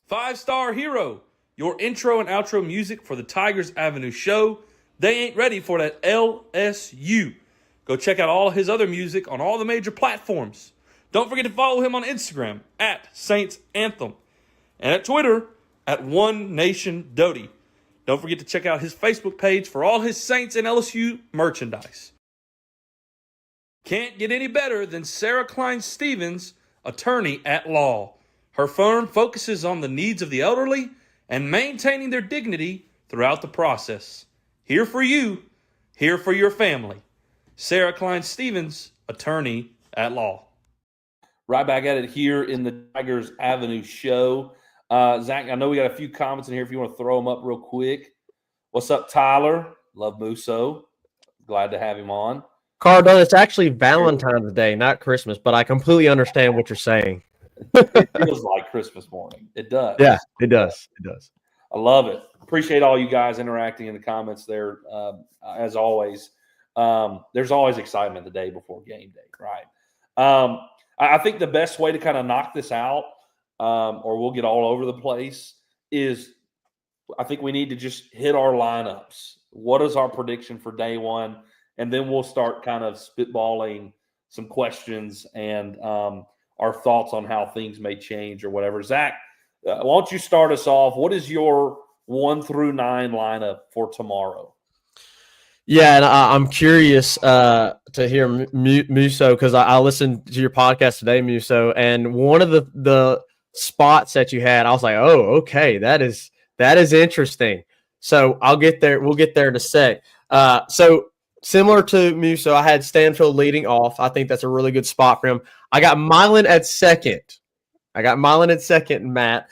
Speaker 2: 5-Star Hero, your intro and outro music for the Tigers Avenue show. They ain't ready for that LSU. Go check out all his other music on all the major platforms. Don't forget to follow him on Instagram at Saints Anthem and at Twitter at One Nation Doty. Don't forget to check out his Facebook page for all his Saints and LSU merchandise. Can't get any better than Sarah Klein Stevens, attorney at law. Her firm focuses on the needs of the elderly and maintaining their dignity throughout the process. Here for you, here for your family. Sarah Klein Stevens, attorney at law. Right back at it here in the Tigers Avenue show. Zach, I know we got a few comments in here if you want to throw them up real quick. What's up, Tyler? Love Musso. Glad to have him on.
Speaker 3: Cardone, it's actually Valentine's Day, not Christmas, but I completely understand what you're saying.
Speaker 2: It feels like Christmas morning. It does.
Speaker 3: Yeah, it does. It does.
Speaker 2: I love it. Appreciate all you guys interacting in the comments there. As always, there's always excitement the day before game day, right? I think the best way to kind of knock this out, or we'll get all over the place, is I think we need to just hit our lineups. What is our prediction for day one? And then we'll start kind of spitballing some questions and our thoughts on how things may change or whatever. Zach, why don't you start us off? What is your 1 through 9 lineup for tomorrow?
Speaker 3: Yeah, and I'm curious to hear Musso, because I listened to your podcast today, Musso, and one of the spots that you had, I was like, oh, okay, that is interesting. So I'll get there. We'll get there in a sec. So similar to Musso, I had Stanfield leading off. I think that's a really good spot for him. I got Milan at second. Matt.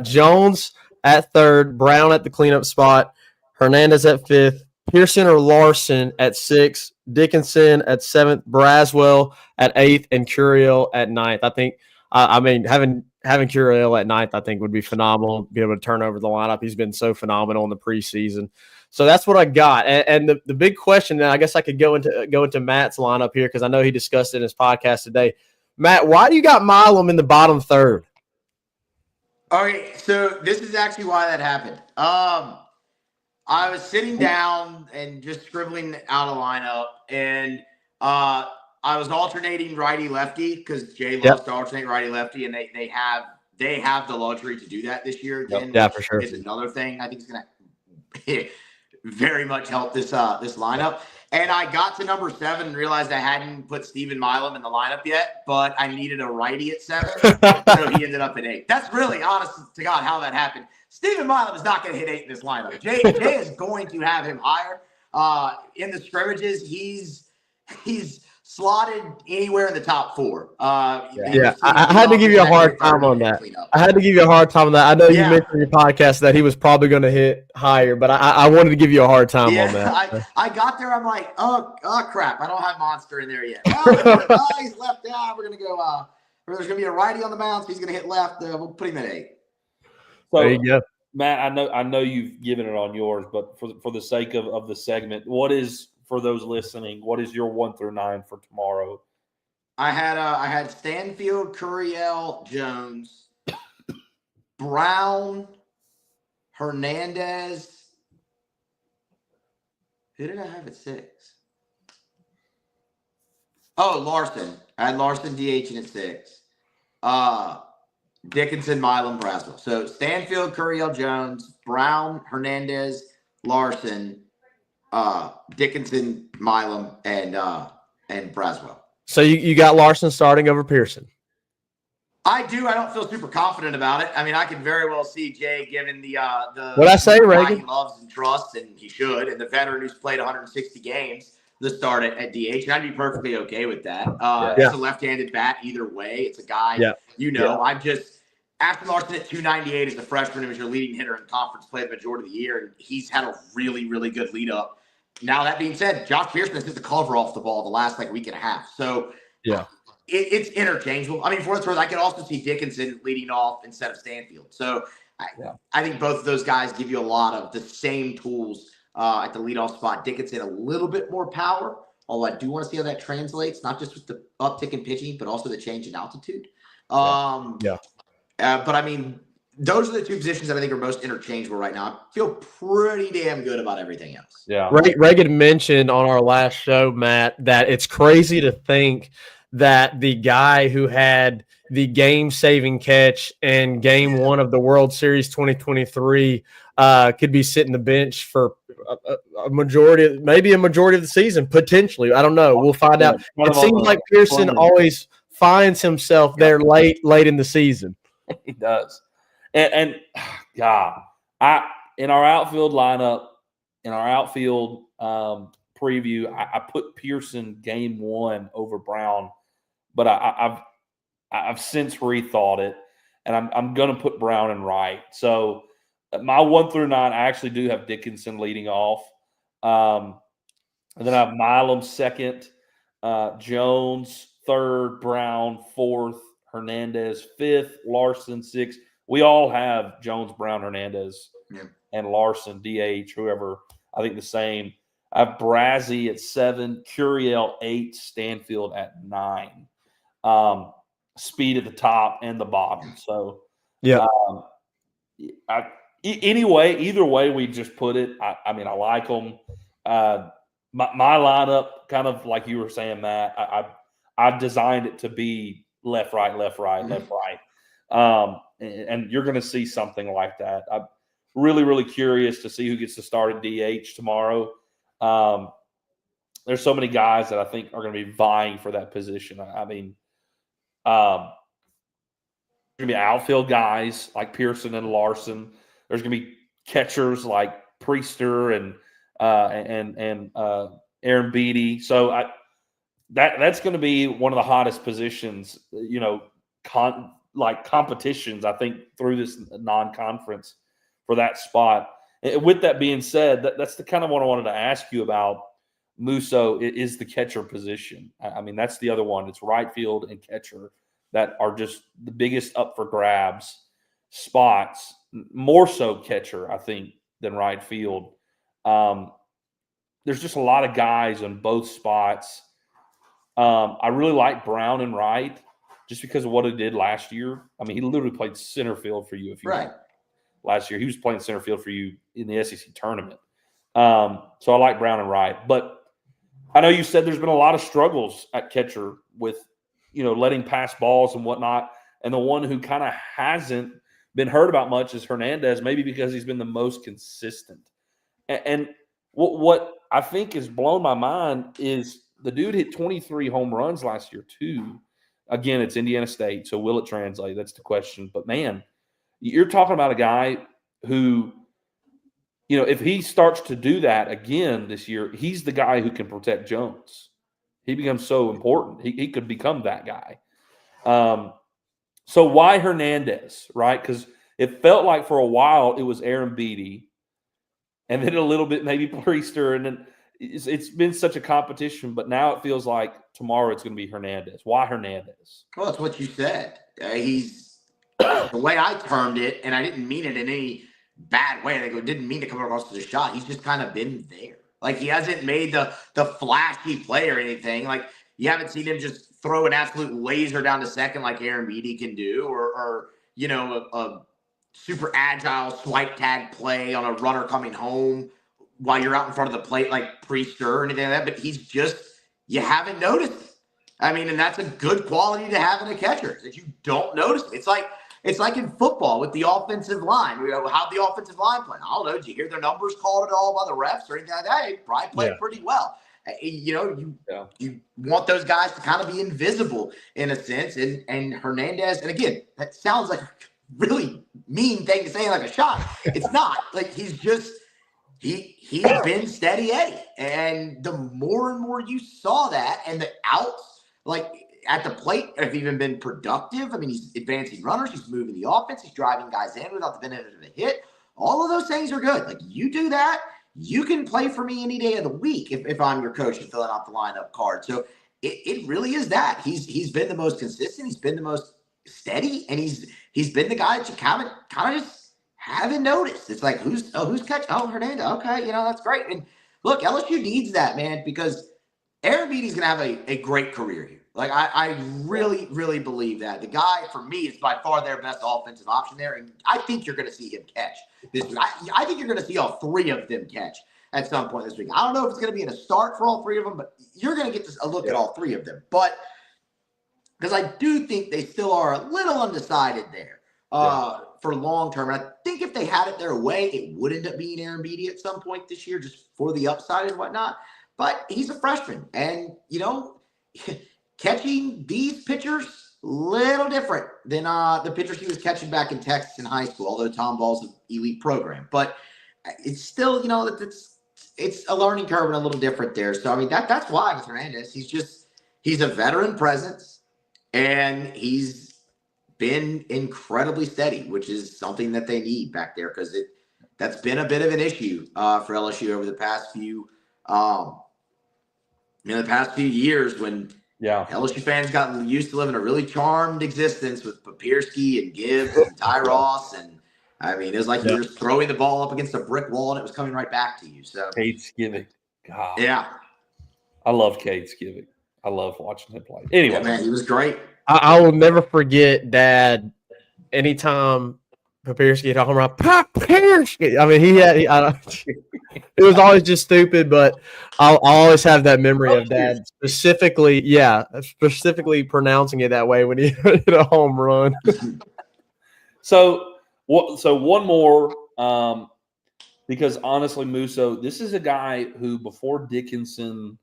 Speaker 3: Jones at third. Brown at the cleanup spot. Hernandez at fifth. Pearson or Larson at sixth. Dickinson at seventh. Braswell at eighth. And Curiel at ninth. I think, having Curiel at ninth, I think would be phenomenal. Be able to turn over the lineup. He's been so phenomenal in the preseason. So that's what I got. And the big question, then I guess I could go into Matt's lineup here, because I know he discussed it in his podcast today. Matt, why do you got Milam in the bottom third?
Speaker 4: Okay, so this is actually why that happened. I was sitting down and just scribbling out a lineup, and I was alternating righty-lefty because Jay loves to alternate righty-lefty, and they have the luxury to do that this year again.
Speaker 3: Yeah, for sure.
Speaker 4: Is another thing I think is going to very much help this lineup. And I got to number 7 and realized I hadn't put Stephen Milam in the lineup yet, but I needed a righty at 7, so he ended up at 8. That's really, honest to God, how that happened. Stephen Milam is not going to hit 8 in this lineup. Jay is going to have him higher. In the scrimmages, he's slotted anywhere in the top 4.
Speaker 3: I had to give you a hard time on that. I know you mentioned in your podcast that he was probably going to hit higher, but I wanted to give you a hard time on that.
Speaker 4: I got there. I'm like, oh crap, I don't have Monster in there yet. Well, he's left out. We're going to go. There's going to be a righty on the mound, so he's going to hit left. We'll put him at 8.
Speaker 2: So,
Speaker 3: there you go.
Speaker 2: Matt, I know you've given it on yours, but for the sake of the segment, what is, for those listening, what is your 1 through 9 for tomorrow?
Speaker 4: I had Stanfield, Curiel, Jones, Brown, Hernandez. Who did I have at 6? Oh, Larson. I had Larson DH at 6. Dickinson, Milam, Braswell. So Stanfield, Curiel, Jones, Brown, Hernandez, Larson, Dickinson, Milam, and Braswell.
Speaker 3: So you got Larson starting over Pearson.
Speaker 4: I do. I don't feel super confident about it. I mean, I can very well see Jay given the
Speaker 3: what I say, Reagan?
Speaker 4: He loves and trusts, and he should, and the veteran who's played 160 games, the start at DH, and I'd be perfectly okay with that. It's a left-handed bat either way. It's a guy, I'm just Ashton Larson at 298 as a freshman, who was your leading hitter in conference play the majority of the year, and he's had a really, really good lead up. Now, that being said, Josh Pearson has hit the cover off the ball the last week and a half. So it's interchangeable. I mean, for what's worth, I could also see Dickinson leading off instead of Stanfield. So I think both of those guys give you a lot of the same tools at the leadoff spot. Dickinson a little bit more power, although I do want to see how that translates, not just with the uptick in pitching, but also the change in altitude. But I mean, those are the two positions that I think are most interchangeable right now. I feel pretty damn good about everything else.
Speaker 2: Yeah.
Speaker 3: Reagan mentioned on our last show, Matt, that it's crazy to think that the guy who had the game-saving catch in Game 1 of the World Series 2023 could be sitting the bench for a majority, maybe a majority of the season, potentially. I don't know. We'll find out. It seems like Pearson always finds himself there late in the season.
Speaker 2: He does. And God, in our outfield lineup, in our outfield preview, I put Pearson game 1 over Brown, but I've since rethought it, and I'm going to put Brown and Wright. So my 1 through 9, I actually do have Dickinson leading off, and then I have Milam second, Jones third, Brown fourth, Hernandez fifth, Larson sixth. We all have Jones, Brown, Hernandez, and Larson, DH, whoever. I think the same. I have Brazzi at 7, Curiel 8, Stanfield at 9. Speed at the top and the bottom. So,
Speaker 3: yeah,
Speaker 2: either way we just put it. I mean, I like them. My lineup, kind of like you were saying, Matt. I designed it to be left, right, left, right, left, right. And you're going to see something like that. I'm really, really curious to see who gets to start at DH tomorrow. There's so many guys that I think are going to be vying for that position. I mean, there's going to be outfield guys like Pearson and Larson. There's going to be catchers like Priester and Aaron Beatty. So that's going to be one of the hottest positions, competitions, I think, through this non-conference for that spot. And with that being said, that's the kind of one I wanted to ask you about. Musso is the catcher position. I mean, that's the other one. It's right field and catcher that are just the biggest up for grabs spots, more so catcher, I think, than right field. There's just a lot of guys on both spots. I really like Brown and Wright just because of what he did last year. I mean, he literally played center field for you. Last year, he was playing center field for you in the SEC tournament. So I like Brown and Wright. But I know you said there's been a lot of struggles at catcher with, letting pass balls and whatnot. And the one who kind of hasn't been heard about much is Hernandez, maybe because he's been the most consistent. And what I think has blown my mind is the dude hit 23 home runs last year too. Again, it's Indiana State, so will it translate? That's the question. But, man, you're talking about a guy who, if he starts to do that again this year, he's the guy who can protect Jones. He becomes so important. He could become that guy. So why Hernandez, right? Because it felt like for a while it was Aaron Beatty, and then a little bit maybe Priester, and then it's been such a competition. But now it feels like tomorrow it's going to be Hernandez. Why Hernandez?
Speaker 4: Well, that's what you said. He's the way I termed it, and I didn't mean it in any bad way. I didn't mean to come across as a shot. He's just kind of been there. Like, he hasn't made the flashy play or anything. Like, you haven't seen him just throw an absolute laser down to second like Aaron Beatty can do, or a super agile swipe tag play on a runner coming home while you're out in front of the plate like Priester or anything like that. But he's just, you haven't noticed it. I mean, and that's a good quality to have in a catcher, that you don't notice it. It's like in football with the offensive line. How'd the offensive line play? I don't know. Did you hear their numbers called at all by the refs or anything like that? They probably played pretty well. You want those guys to kind of be invisible in a sense. And Hernandez, and again, that sounds like a really mean thing to say like a shot. It's not. Like, he's just he's been steady Eddie. And the more and more you saw that, and the outs, like, at the plate have even been productive. I mean, he's advancing runners. He's moving the offense. He's driving guys in without the benefit of a hit. All of those things are good. Like, you do that, you can play for me any day of the week if I'm your coach and filling out the lineup card. So it really is that. He's been the most consistent. He's been the most steady, and he's been the guy that you kind of just haven't noticed. It's like, who's catching? Oh, Hernandez. Okay, that's great. And look, LSU needs that, man, because Aaron Beatty's going to have a great career here. Like, I really, really believe that. The guy, for me, is by far their best offensive option there. And I think you're going to see him catch this week. I think you're going to see all three of them catch at some point this week. I don't know if it's going to be in a start for all three of them, but you're going to get a look at all three of them. But because I do think they still are a little undecided there for long term. And I think if they had it their way, it would end up being Aaron Beatty at some point this year, just for the upside and whatnot. But he's a freshman. And, catching these pitchers little different than the pitchers he was catching back in Texas in high school, although Tom Ball's an elite program. But it's still, it's a learning curve and a little different there. So, I mean, that's why with Hernandez, he's a veteran presence, and he's been incredibly steady, which is something that they need back there because that's been a bit of an issue for LSU over the past few years when LSU fans got used to living a really charmed existence with Papirski and Gibbs and Ty Ross. And I mean, it was like you were throwing the ball up against a brick wall and it was coming right back to you. So
Speaker 2: Cade Skivik. God.
Speaker 4: Yeah.
Speaker 2: I love Cade Skivik. I love watching him play. Anyway.
Speaker 4: Yeah, man, he was great.
Speaker 3: I will never forget Dad. Anytime Papirski talking about Papirski, I mean, it was always just stupid, but I'll always have that memory of Dad specifically pronouncing it that way when he hit a home run.
Speaker 2: So one more, because honestly, Musso, this is a guy who before Dickinson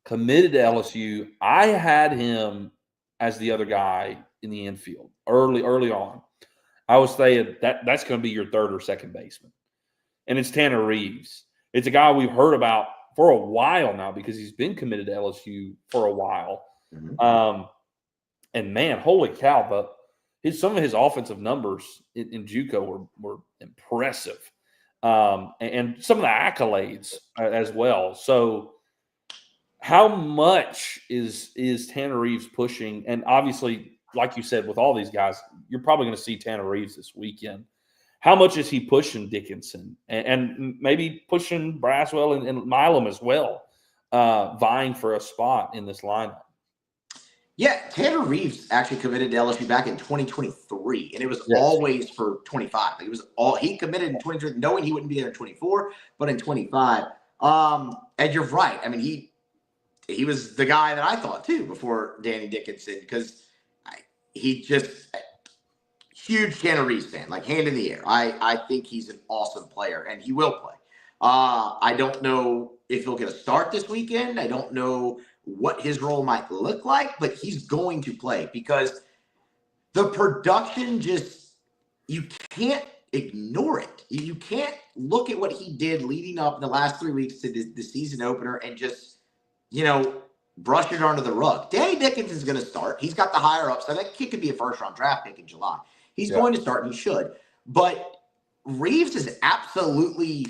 Speaker 2: committed to LSU, I had him as the other guy in the infield early on. I was saying that's going to be your third or second baseman. And it's Tanner Reeves. It's a guy we've heard about for a while now because he's been committed to LSU for a while. Mm-hmm. And man, holy cow, but some of his offensive numbers in JUCO were impressive. And some of the accolades as well. So how much is Tanner Reeves pushing? And obviously, like you said, with all these guys, you're probably going to see Tanner Reeves this weekend. How much is he pushing Dickinson and maybe pushing Braswell and Milam as well, vying for a spot in this lineup?
Speaker 4: Yeah, Tanner Reeves actually committed to LSU back in 2023, and it was always for 25. He committed in 23, knowing he wouldn't be there in 24, but in 25. And you're right. I mean, he was the guy that I thought too before Danny Dickinson because he just huge Tanner Reeves fan, like hand in the air. I think he's an awesome player, and he will play. I don't know if he'll get a start this weekend. I don't know what his role might look like, but he's going to play because the production you can't ignore it. You can't look at what he did leading up in the last 3 weeks to the season opener and just, brush it under the rug. Danny Dickinson's going to start. He's got the higher upside. That kid could be a first-round draft pick in July. He's going to start, and he should. But Reeves is absolutely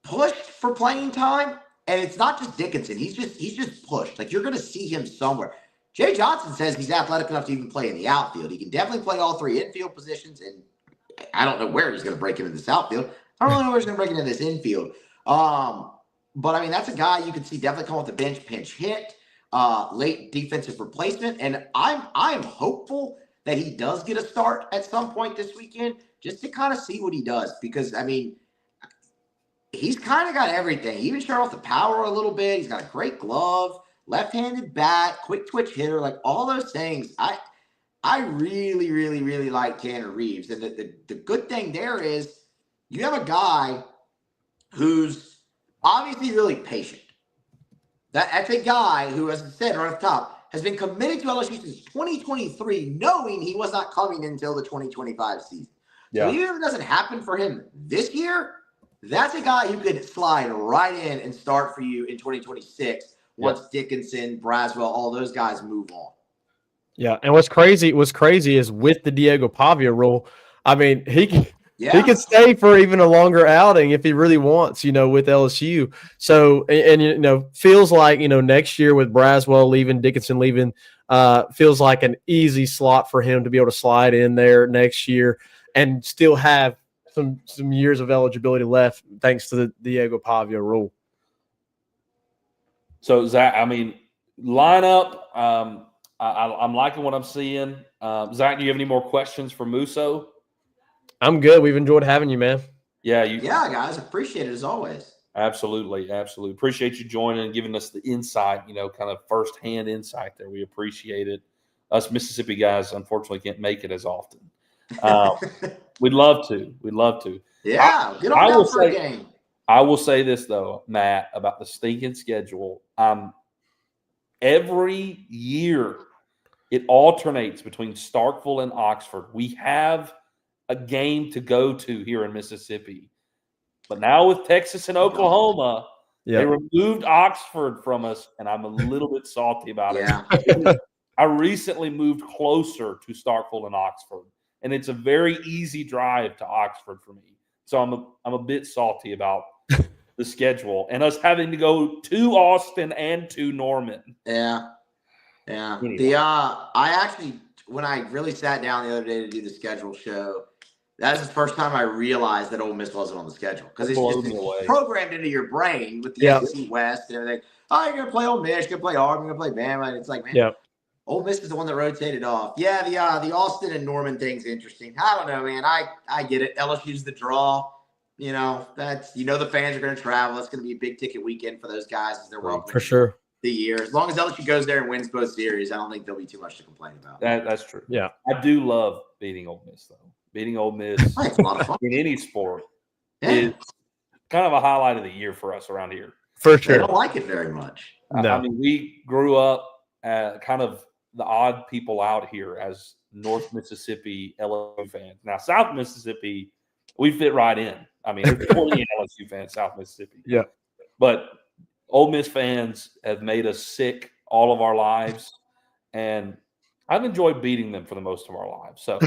Speaker 4: pushed for playing time, and it's not just Dickinson. He's just pushed. Like, you're going to see him somewhere. Jay Johnson says he's athletic enough to even play in the outfield. He can definitely play all three infield positions, and I don't know where he's going to break into this outfield. I don't really know where he's going to break into this infield. But, I mean, that's a guy you can see definitely come off the bench, pinch hit, late defensive replacement. And I'm hopeful that he does get a start at some point this weekend just to kind of see what he does. Because, I mean, he's kind of got everything. He even showed off the power a little bit. He's got a great glove, left-handed bat, quick twitch hitter, like all those things. I really, really, really like Tanner Reeves. And the good thing there is you have a guy who's obviously really patient. That's a guy who, as I said right off the top, has been committed to LSU since 2023, knowing he was not coming until the 2025 season. Yeah. So even if it doesn't happen for him this year, that's a guy who could slide right in and start for you in 2026 once Dickinson, Braswell, all those guys move on.
Speaker 3: Yeah, and what's crazy is with the Diego Pavia rule, I mean, he can stay for even a longer outing if he really wants, with LSU. So, and feels like, next year with Braswell leaving, Dickinson leaving, feels like an easy slot for him to be able to slide in there next year and still have some years of eligibility left thanks to the Diego Pavia rule.
Speaker 2: So, Zach, I mean, lineup, I'm liking what I'm seeing. Zach, do you have any more questions for Musso?
Speaker 3: I'm good. We've enjoyed having you, man.
Speaker 2: Yeah,
Speaker 4: guys, appreciate it as always.
Speaker 2: Absolutely. Appreciate you joining and giving us the insight, kind of firsthand insight there. We appreciate it. Us Mississippi guys, unfortunately, can't make it as often. We'd love to.
Speaker 4: Yeah, get on down for a game.
Speaker 2: I will say this, though, Matt, about the stinking schedule. Every year it alternates between Starkville and Oxford. We have a game to go to here in Mississippi. But now with Texas and Oklahoma, they removed Oxford from us, and I'm a little bit salty about it. I recently moved closer to Starkville and Oxford, and it's a very easy drive to Oxford for me. So I'm a bit salty about the schedule and us having to go to Austin and to Norman.
Speaker 4: Yeah. Anyway. I actually, when I really sat down the other day to do the schedule show, that's the first time I realized that Ole Miss wasn't on the schedule, because it's just programmed into your brain with the SEC West and everything. Oh, you're gonna play Ole Miss, you're gonna play Auburn, you're gonna play Bama, and it's like, man, Ole Miss is the one that rotated off. Yeah, the Austin and Norman thing's interesting. I don't know, man. I get it. LSU's the draw. That's the fans are going to travel. It's going to be a big ticket weekend for those guys as they're welcoming
Speaker 3: for sure
Speaker 4: the year. As long as LSU goes there and wins both series, I don't think there'll be too much to complain about.
Speaker 2: That's true.
Speaker 3: Yeah,
Speaker 2: I do love beating Ole Miss, though. Beating Ole Miss
Speaker 4: it's a lot of fun.
Speaker 2: in any sport is kind of a highlight of the year for us around here.
Speaker 3: For sure.
Speaker 4: They don't like it very much.
Speaker 3: No.
Speaker 2: I mean, we grew up kind of the odd people out here as North Mississippi LSU fans. Now, South Mississippi, we fit right in. I mean, there's 20 LSU fans, South Mississippi.
Speaker 3: Yeah.
Speaker 2: But Ole Miss fans have made us sick all of our lives, and I've enjoyed beating them for the most of our lives. So,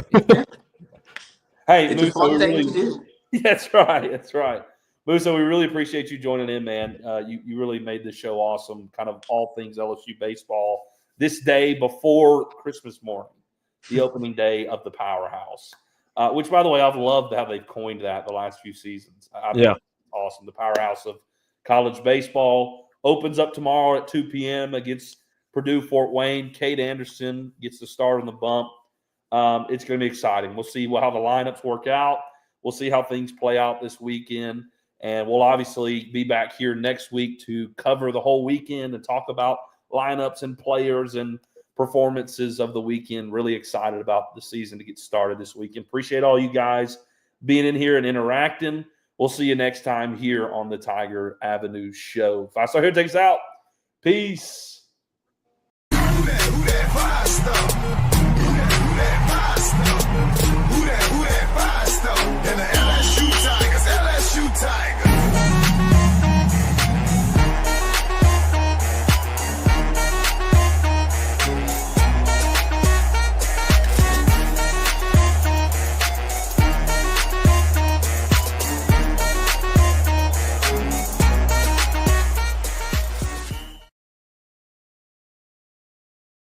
Speaker 2: hey,
Speaker 4: it's a fun thing to do.
Speaker 2: That's right. That's right. Musso, we really appreciate you joining in, man. You really made this show awesome, kind of all things LSU baseball. This day before Christmas morning, the opening day of the Powerhouse, which, by the way, I've loved how they've coined that the last few seasons. I think it's awesome. The Powerhouse of college baseball opens up tomorrow at 2 p.m. against Purdue Fort Wayne. Cade Anderson gets the start on the bump. It's going to be exciting. We'll see how the lineups work out. We'll see how things play out this weekend. And we'll obviously be back here next week to cover the whole weekend and talk about lineups and players and performances of the weekend. Really excited about the season to get started this weekend. Appreciate all you guys being in here and interacting. We'll see you next time here on the Tiger Avenue Show. 5 Star here takes us out. Peace.